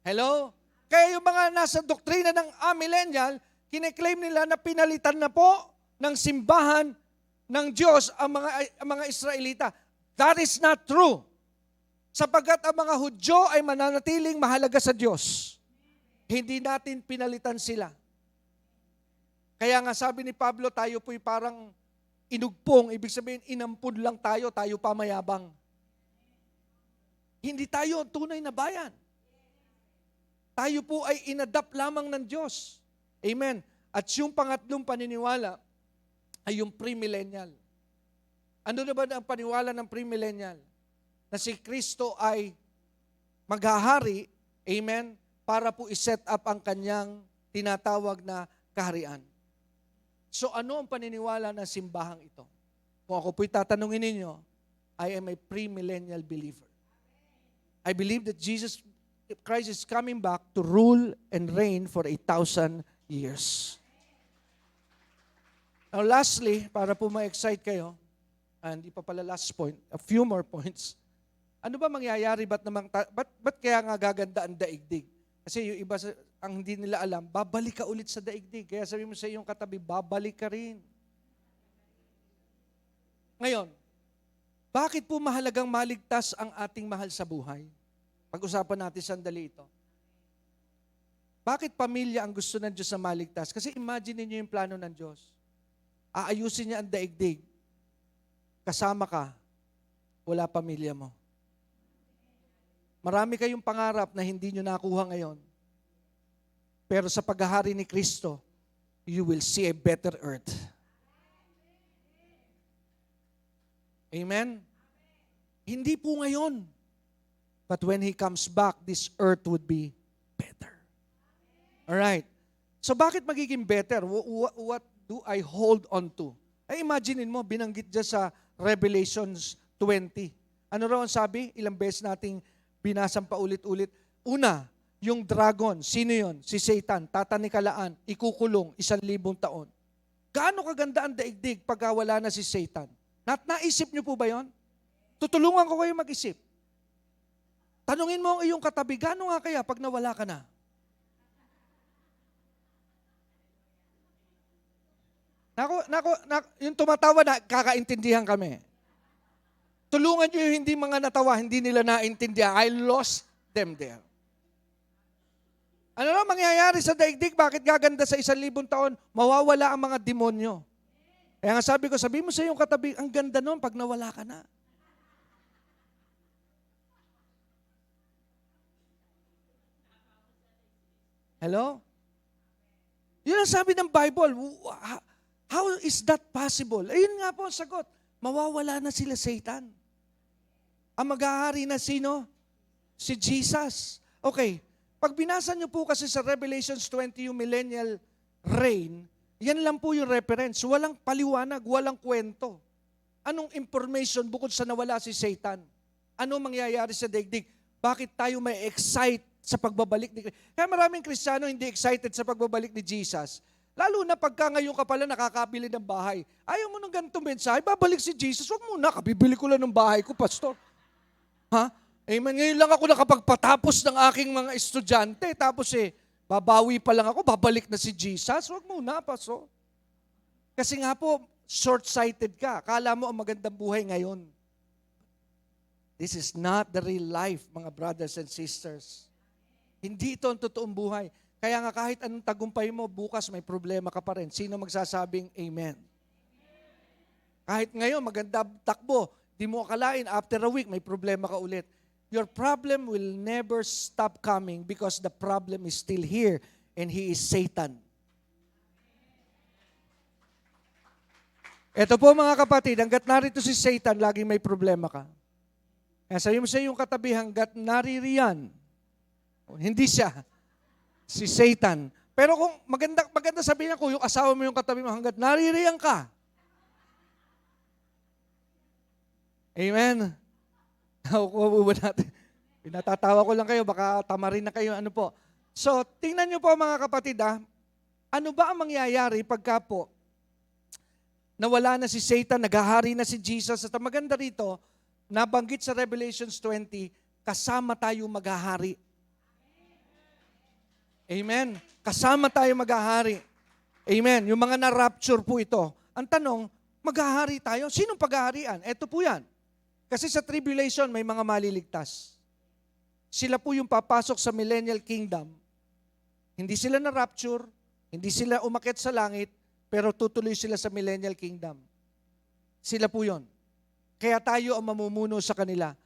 Hello? Kaya yung mga nasa doktrina ng amillennial, kine-claim nila na pinalitan na po ng simbahan ng Diyos ang mga Israelita. That is not true. Sapagkat ang mga Hudyo ay mananatiling mahalaga sa Diyos. Hindi natin pinalitan sila. Kaya nga sabi ni Pablo, tayo po'y parang inugpong. Ibig sabihin, inampun lang tayo pa mayabang. Hindi tayo tunay na bayan. Tayo po ay inadapt lamang ng Diyos. Amen. At yung pangatlong paniniwala ay yung premillennial. Ano na ba ang paniwala ng premillennial? Na si Kristo ay maghahari, amen, para po iset up ang kanyang tinatawag na kaharian. So ano ang paniniwala ng simbahang ito? Kung ako po'y tatanungin ninyo, I am a premillennial believer. I believe that Jesus Christ is coming back to rule and reign for 1,000 years. Now lastly, para po ma-excite kayo, and di pa pala last point, a few more points. Ano ba mangyayari? Ba't kaya nga gaganda ang daigdig? Kasi yung iba ang hindi nila alam, babalik ka ulit sa daigdig. Kaya sabi mo sa iyong katabi, babalik ka rin. Ngayon, bakit po mahalagang maligtas ang ating mahal sa buhay? Pag-usapan natin sandali ito. Bakit pamilya ang gusto ng Diyos na maligtas? Kasi imagine niyo yung plano ng Diyos. Aayusin niya ang daigdig. Kasama ka. wala pamilya mo. Marami kayong pangarap na hindi nyo nakuha ngayon. Pero sa paghahari ni Kristo, you will see a better earth. Amen? Hindi po ngayon. But when He comes back, this earth would be better. Alright. So bakit magiging better? What do I hold on to? Ay imaginein mo, binanggit dyan sa Revelations 20. Ano raw ang sabi? Ilang beses nating binasang paulit-ulit. Una, yung dragon. Sino yun? Si Satan. Tatanikalaan. Ikukulong 1,000 taon. Gaano kaganda ang daigdig pag wala na si Satan? Naisip niyo po ba yon? Tutulungan ko kayo mag-isip. Tanungin mo ang iyong katabi, gaano nga kaya pag nawala ka na? Yung tumatawa na, kakaintindihan kami. Tulungan nyo yung hindi mga natawa, hindi nila naintindihan. I lost them there. Ano na mangyayari sa daigdig? Bakit gaganda sa 1,000 taon? Mawawala ang mga demonyo. Kaya nga sabi ko, sabi mo sa iyong katabi, ang ganda nun pag nawala ka na. Hello? Yun ang sabi ng Bible. How is that possible? Ayun nga po ang sagot. Mawawala na sila Satan. Ang maghahari na sino? Si Jesus. Okay. Pag binasa niyo po kasi sa Revelations 20 yung millennial reign, yan lang po yung reference. Walang paliwanag, walang kwento. Anong information bukod sa nawala si Satan? Ano mangyayari sa daigdig? Bakit tayo may excite sa pagbabalik ni Kristo? Kaya maraming Kristiyano hindi excited sa pagbabalik ni Jesus. Lalo na pagka ngayon ka pala nakakabili ng bahay. Ayaw mo ng ganitong mensahe, babalik si Jesus. Huwag muna, kabibili ko lang ng bahay ko, pastor. Ha? Amen. Ngayon lang ako nakapagpatapos ng aking mga estudyante. Tapos babawi pa lang ako, babalik na si Jesus. Huwag muna, pastor. Kasi nga po, short-sighted ka. Akala mo ang magandang buhay ngayon. This is not the real life, mga brothers and sisters. Hindi ito ang totoong buhay. Kaya nga kahit anong tagumpay mo, bukas may problema ka pa rin. Sino magsasabing amen? Kahit ngayon, maganda takbo, di mo akalain, after a week, may problema ka ulit. Your problem will never stop coming because the problem is still here and he is Satan. Ito po mga kapatid, hanggat narito si Satan, laging may problema ka. Kaya sabi mo sa iyong katabi, hanggat naririyan, hindi siya, si Satan. Pero kung maganda sabihin ko, yung asawa mo yung katabi mo, hanggat naririyan ka. Amen. Natin. Pinatatawa ko lang kayo, baka tamarin na kayo, ano po. So, tingnan nyo po mga kapatid, ano ba ang mangyayari pagka po nawala na si Satan, naghahari na si Jesus, at ang maganda rito, nabanggit sa Revelations 20, kasama tayo maghahari. Amen. Kasama tayo maghahari. Amen. Yung mga na-rapture po ito. Ang tanong, maghahari tayo? Sinong paghaharian? Ito po yan. Kasi sa tribulation, may mga maliligtas. Sila po yung papasok sa millennial kingdom. Hindi sila na-rapture, hindi sila umakyat sa langit, pero tutuloy sila sa millennial kingdom. Sila po yon. Kaya tayo ang mamumuno sa kanila.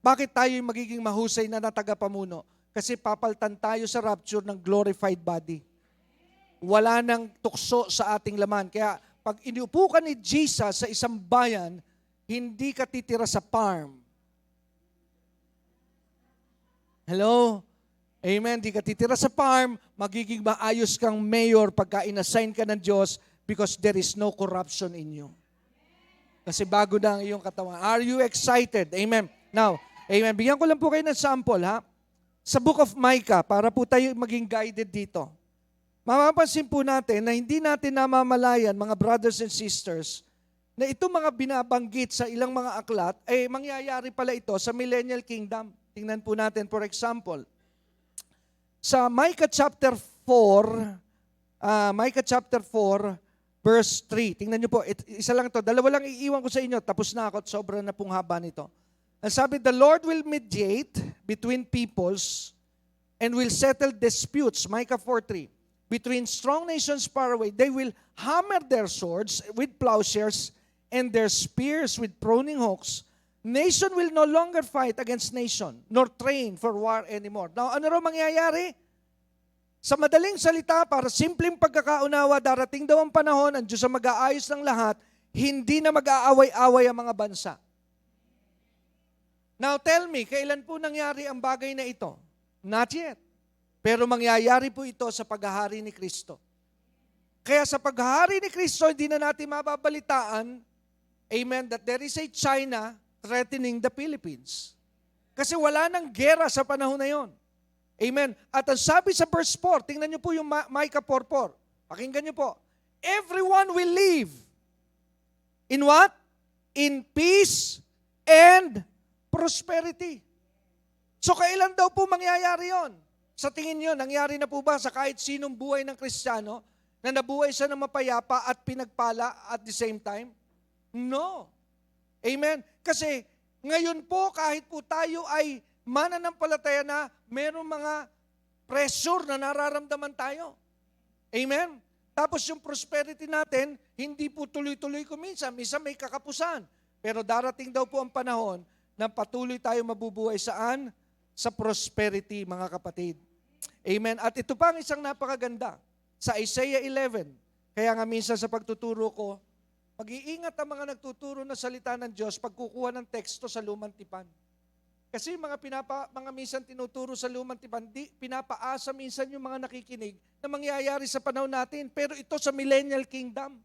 Bakit tayo yung magiging mahusay na natagapamuno? Kasi papaltan tayo sa rapture ng glorified body. Wala nang tukso sa ating laman. Kaya pag iniupo ka ni Jesus sa isang bayan, hindi ka titira sa farm. Hello? Amen. Hindi ka titira sa farm, magiging maayos kang mayor pagka inassign ka ng Diyos because there is no corruption in you. Kasi bago na ang iyong katawan. Are you excited? Amen. Now, amen. Bigyan ko lang po kayo ng sample, ha? Sa book of Micah, para po tayo maging guided dito. Mapapansin po natin na hindi natin namamalayan, mga brothers and sisters, na itong mga binabanggit sa ilang mga aklat, mangyayari pala ito sa millennial kingdom. Tingnan po natin, for example, sa Micah chapter 4, verse 3. Tingnan nyo po, isa lang ito. Dalawa lang iiwan ko sa inyo, tapos na ako at sobra na pong haba nito. Ang sabi, the Lord will mediate between peoples and will settle disputes, Micah 4:3. Between strong nations far away, they will hammer their swords with plowshares and their spears with pruning hooks. Nation will no longer fight against nation, nor train for war anymore. Now, ano raw mangyayari? Sa madaling salita, para simpleng pagkakaunawa, darating daw ang panahon, ang Diyos ang mag-aayos ng lahat, hindi na mag-aaway-away ang mga bansa. Now tell me, kailan po nangyari ang bagay na ito? Not yet. Pero mangyayari po ito sa paghahari ni Kristo. Kaya sa paghahari ni Kristo, hindi na natin mababalitaan, amen, that there is a China threatening the Philippines. Kasi wala nang gera sa panahon na yon. Amen. At ang sabi sa verse 4, tingnan niyo po yung Micah 4:4. Pakinggan niyo po. Everyone will live in what? In peace and prosperity. So kailan daw po mangyayari yon? Sa tingin niyo, nangyari na po ba sa kahit sinong buhay ng Kristiyano na nabuhay siya ng mapayapa at pinagpala at the same time? No. Amen. Kasi ngayon po, kahit po tayo ay mananampalataya na merong mga pressure na nararamdaman tayo. Amen? Tapos yung prosperity natin, hindi po tuloy-tuloy kuminsan. Minsan may kakapusan. Pero darating daw po ang panahon na patuloy tayo mabubuhay saan? Sa prosperity, mga kapatid. Amen? At ito pa ang isang napakaganda. Sa Isaiah 11, kaya nga minsan sa pagtuturo ko, mag-iingat ang mga nagtuturo na salita ng Diyos pagkukuha ng teksto sa lumang tipan. Kasi mga minsan tinuturo sa lumang tipan, pinapaasa minsan yung mga nakikinig na mangyayari sa panahon natin. Pero ito sa millennial kingdom.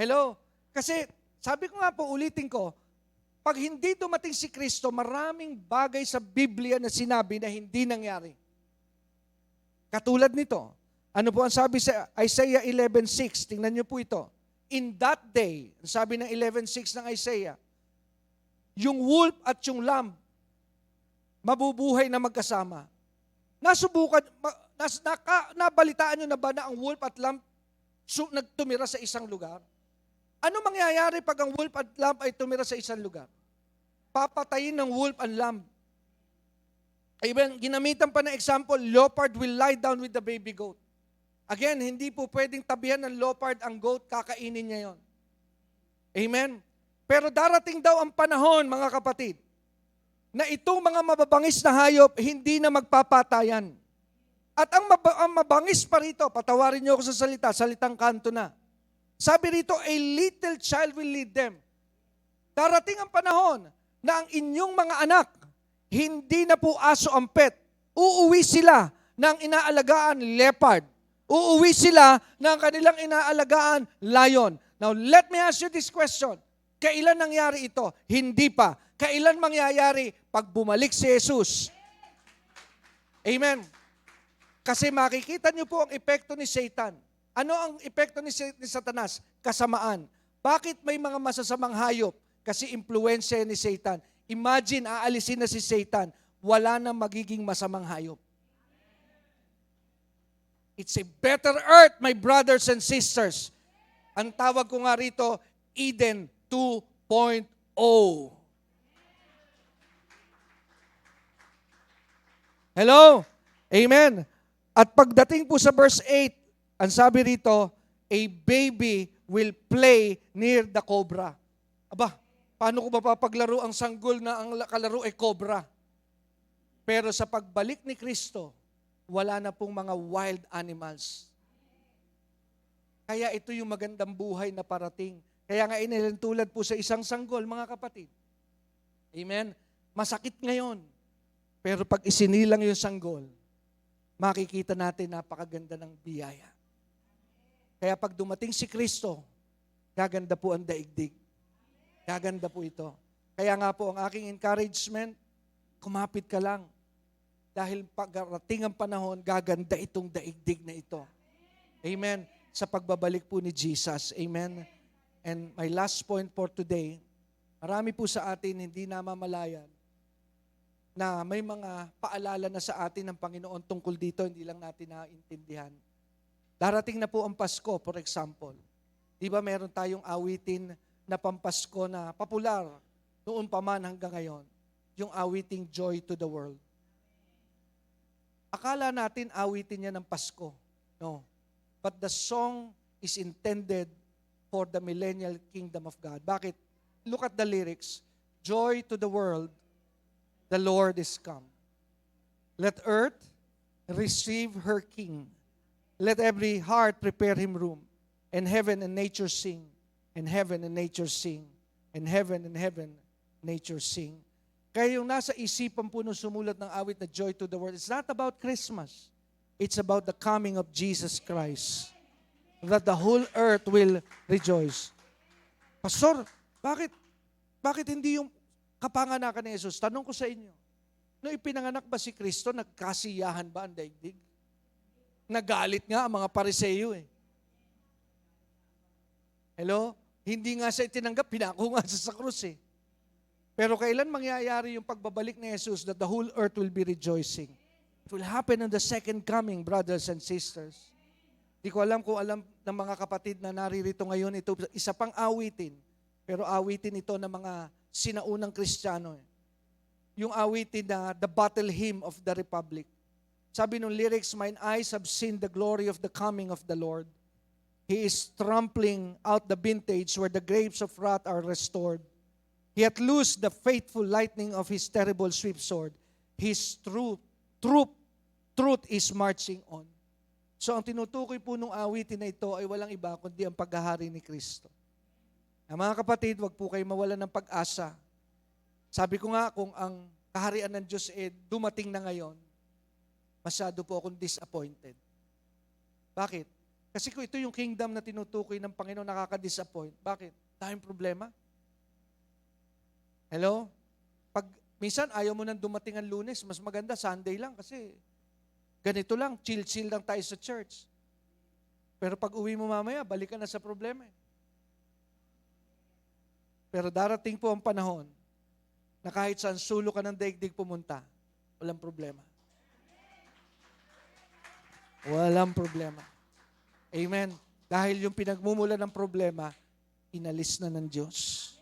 Hello? Kasi sabi ko nga po, ulitin ko, pag hindi dumating si Kristo, maraming bagay sa Biblia na sinabi na hindi nangyari. Katulad nito, ano po ang sabi sa Isaiah 11:6? Tingnan niyo po ito. In that day, sabi ng 11:6 ng Isaiah, yung wolf at yung lamb, mabubuhay na magkasama. Nabalitaan nyo na ba na ang wolf at lamb nagtumira sa isang lugar? Ano mangyayari pag ang wolf at lamb ay tumira sa isang lugar? Papatayin ng wolf ang lamb. Even, ginamitan pa ng example, leopard will lie down with the baby goat. Again, hindi po pwedeng tabihan ng leopard ang goat, kakainin niya yon. Amen? Pero darating daw ang panahon, mga kapatid, na itong mga mababangis na hayop, hindi na magpapatayan. At ang mabangis pa rito, patawarin niyo ako sa salitang kanto na. Sabi rito, a little child will lead them. Darating ang panahon na ang inyong mga anak, hindi na po aso ang pet. Uuwi sila ng inaalagaan leopard. Uuwi sila ng kanilang inaalagaan lion. Now, let me ask you this question. Kailan nangyari ito? Hindi pa. Kailan mangyayari? Pag bumalik si Jesus. Amen. Kasi makikita niyo po ang epekto ni Satan. Ano ang epekto ni Satanas? Kasamaan. Bakit may mga masasamang hayop? Kasi impluensya ni Satan. Imagine, aalisin na si Satan. Wala na magiging masamang hayop. It's a better earth, my brothers and sisters. Ang tawag ko nga rito, Eden 2.0. Hello? Amen. At pagdating po sa verse 8, ang sabi rito, a baby will play near the cobra. Aba, paano ko mapapaglaro ang sanggol na ang kalaro ay cobra? Pero sa pagbalik ni Kristo, wala na pong mga wild animals. Kaya ito yung magandang buhay na parating. Kaya nga inilantulad po sa isang sanggol, mga kapatid. Amen? Masakit ngayon. Pero pag isinilang yung sanggol, makikita natin napakaganda ng biyaya. Kaya pag dumating si Kristo, gaganda po ang daigdig. Gaganda po ito. Kaya nga po ang aking encouragement, kumapit ka lang. Dahil pagdating ang panahon, gaganda itong daigdig na ito. Amen? Sa pagbabalik po ni Jesus. Amen? And my last point for today, marami po sa atin hindi namamalayan na may mga paalala na sa atin ng Panginoon tungkol dito, hindi lang natin naintindihan. Darating na po ang Pasko, for example. Di ba meron tayong awitin na pampasko na popular noon pa man hanggang ngayon, yung awiting Joy to the World. Akala natin awitin niya ng Pasko. No. But the song is intended for the millennial kingdom of God. Bakit? look at the lyrics. Joy to the world, the Lord is come. Let earth receive her King. Let every heart prepare him room. And heaven and nature sing. And heaven and nature sing. And heaven and heaven, nature sing. Kaya yung nasa isipan po nung sumulat ng awit na Joy to the World, it's not about Christmas. It's about the coming of Jesus Christ. That the whole earth will rejoice. Pastor, bakit hindi yung kapanganakan ni Jesus? Tanong ko sa inyo. Nung ipinanganak ba si Kristo, nagkasiyahan ba ang daigdig? Nagalit nga ang mga Pariseo eh. Hello? Hindi nga siya itinanggap, pinako nga siya sa krus eh. Pero kailan mangyayari yung pagbabalik ni Jesus that the whole earth will be rejoicing? It will happen on the second coming, brothers and sisters. Di ko alam kung alam ng mga kapatid na naririto ngayon, ito isa pang awitin. Pero awitin ito ng mga sinaunang Kristiyano. Yung awitin na the battle hymn of the Republic. Sabi nung lyrics, mine eyes have seen the glory of the coming of the Lord. He is trampling out the vintage where the grapes of wrath are restored. He hath loosed the faithful lightning of his terrible swift sword. His truth is marching on. So ang tinutukoy po nung awitin na ito ay walang iba kundi ang paghahari ni Kristo. Mga kapatid, wag po kayo mawalan ng pag-asa. Sabi ko nga, kung ang kaharian ng Diyos dumating na ngayon, masyado po akong disappointed. Bakit? Kasi kung ito yung kingdom na tinutukoy ng Panginoon, nakaka-disappoint. Bakit? Tayong problema. Hello? Pag minsan ayaw mo nang dumating ang Lunes, mas maganda Sunday lang kasi ganito lang, chill-chill lang tayo sa church. Pero pag uwi mo mamaya, balik ka na sa problema. Pero darating po ang panahon na kahit saan sulok ka ng daigdig pumunta, walang problema. Walang problema. Amen. Dahil yung pinagmumula ng problema, inalis na ng Diyos.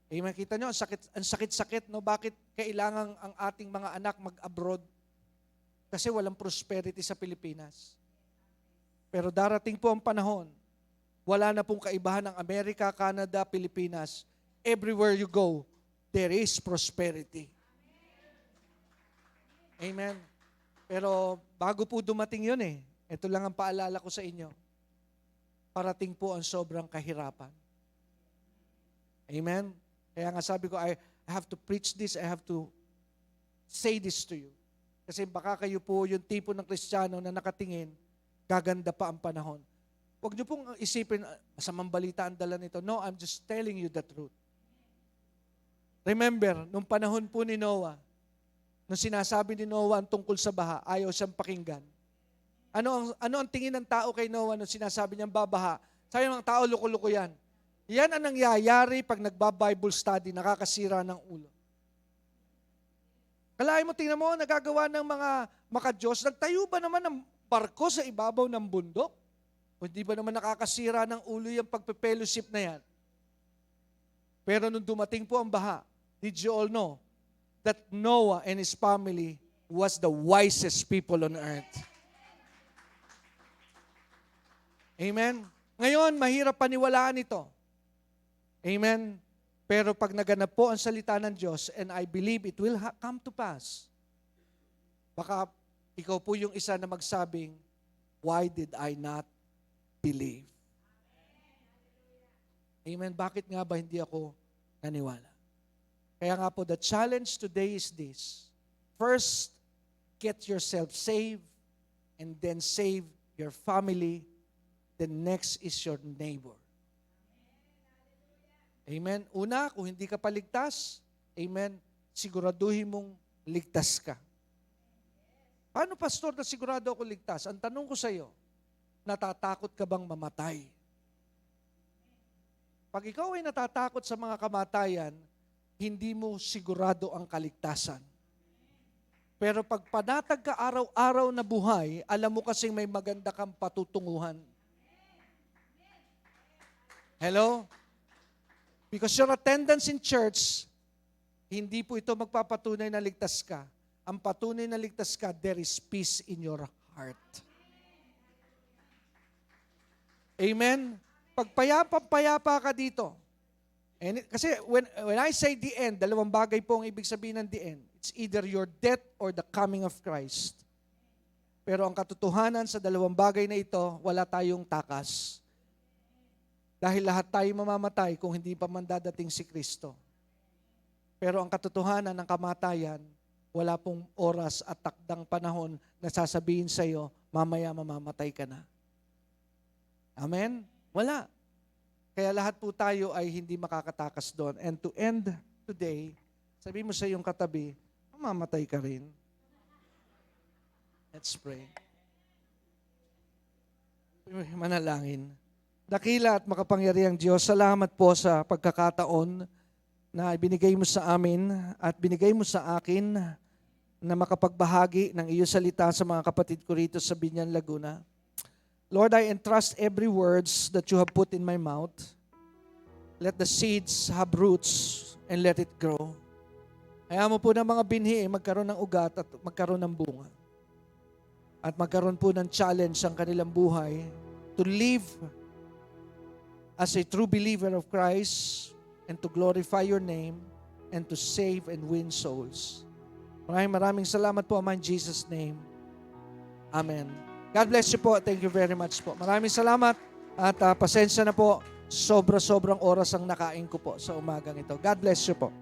Amen. Kita nyo, ang sakit-sakit, no? Bakit kailangan ang ating mga anak mag-abroad? Kasi walang prosperity sa Pilipinas. Pero darating po ang panahon, wala na pong kaibahan ng Amerika, Canada, Pilipinas. Everywhere you go, there is prosperity. Amen. Pero bago po dumating yun ito lang ang paalala ko sa inyo. Parating po ang sobrang kahirapan. Amen? Kaya nga sabi ko, I have to preach this, I have to say this to you. Kasi baka kayo po yung tipo ng Kristiyano na nakatingin, gaganda pa ang panahon. Huwag niyo pong isipin, masamang balita ang dala nito. No, I'm just telling you the truth. Remember, nung panahon po ni Noah, nung sinasabi ni Noah ang tungkol sa baha, ayaw siyang pakinggan. Ano ang tingin ng tao kay Noah nung sinasabi niyang babaha? Sabi ng tao, luko-luko yan. Yan ang nangyayari pag nagba-Bible study, nakakasira ng ulo. Kalahin mo, tingnan mo, nagagawa ng mga maka-Diyos, nagtayo ba naman ng barko sa ibabaw ng bundok? O hindi ba naman nakakasira ng ulo yung pagpe-fellowship na yan? Pero nung dumating po ang baha, did you all know that Noah and his family was the wisest people on earth? Amen? Ngayon, mahirap paniwalaan ito. Amen? Pero pag naganap po ang salita ng Diyos, and I believe it will come to pass, baka ikaw po yung isa na magsabing, why did I not believe? Amen? Bakit nga ba hindi ako naniwala? Kaya nga po, the challenge today is this. First, get yourself saved, and then save your family. The next is your neighbor. Amen? Una, kung hindi ka paligtas, amen, siguraduhin mong ligtas ka. Paano, pastor, na sigurado ako ligtas? Ang tanong ko sa iyo, natatakot ka bang mamatay? Pag ikaw ay natatakot sa mga kamatayan, hindi mo sigurado ang kaligtasan. Pero pag panatag ka araw-araw na buhay, alam mo kasing may maganda kang patutunguhan. Hello? Because your attendance in church, hindi po ito magpapatunay na ligtas ka. Ang patunay na ligtas ka, there is peace in your heart. Amen? Pag payapa ka dito, Kasi when I say the end, dalawang bagay po ang ibig sabihin ng the end. It's either your death or the coming of Christ. Pero ang katotohanan sa dalawang bagay na ito, wala tayong takas. Dahil lahat tayo mamamatay kung hindi pa man dadating si Kristo. Pero ang katotohanan ng kamatayan, wala pong oras at takdang panahon na sasabihin sa iyo, mamaya mamamatay ka na. Amen? Wala. Kaya lahat po tayo ay hindi makakatakas doon. And to end today, sabi mo sa iyong katabi, mamamatay ka rin. Let's pray. Manalangin. Dakila at makapangyarihang Diyos, salamat po sa pagkakataon na ibinigay mo sa amin at binigay mo sa akin na makapagbahagi ng iyong salita sa mga kapatid ko rito sa Binyan, Laguna. Lord, I entrust every words that you have put in my mouth. Let the seeds have roots and let it grow. Kaya mo po ng mga binhi magkaroon ng ugat at magkaroon ng bunga. At magkaroon po ng challenge ang kanilang buhay to live as a true believer of Christ and to glorify your name and to save and win souls. Maraming salamat po, Ama, in Jesus' name. Amen. God bless you po. Thank you very much po. Maraming salamat at pasensya na po. Sobrang oras ang nakain ko po sa umagang ito. God bless you po.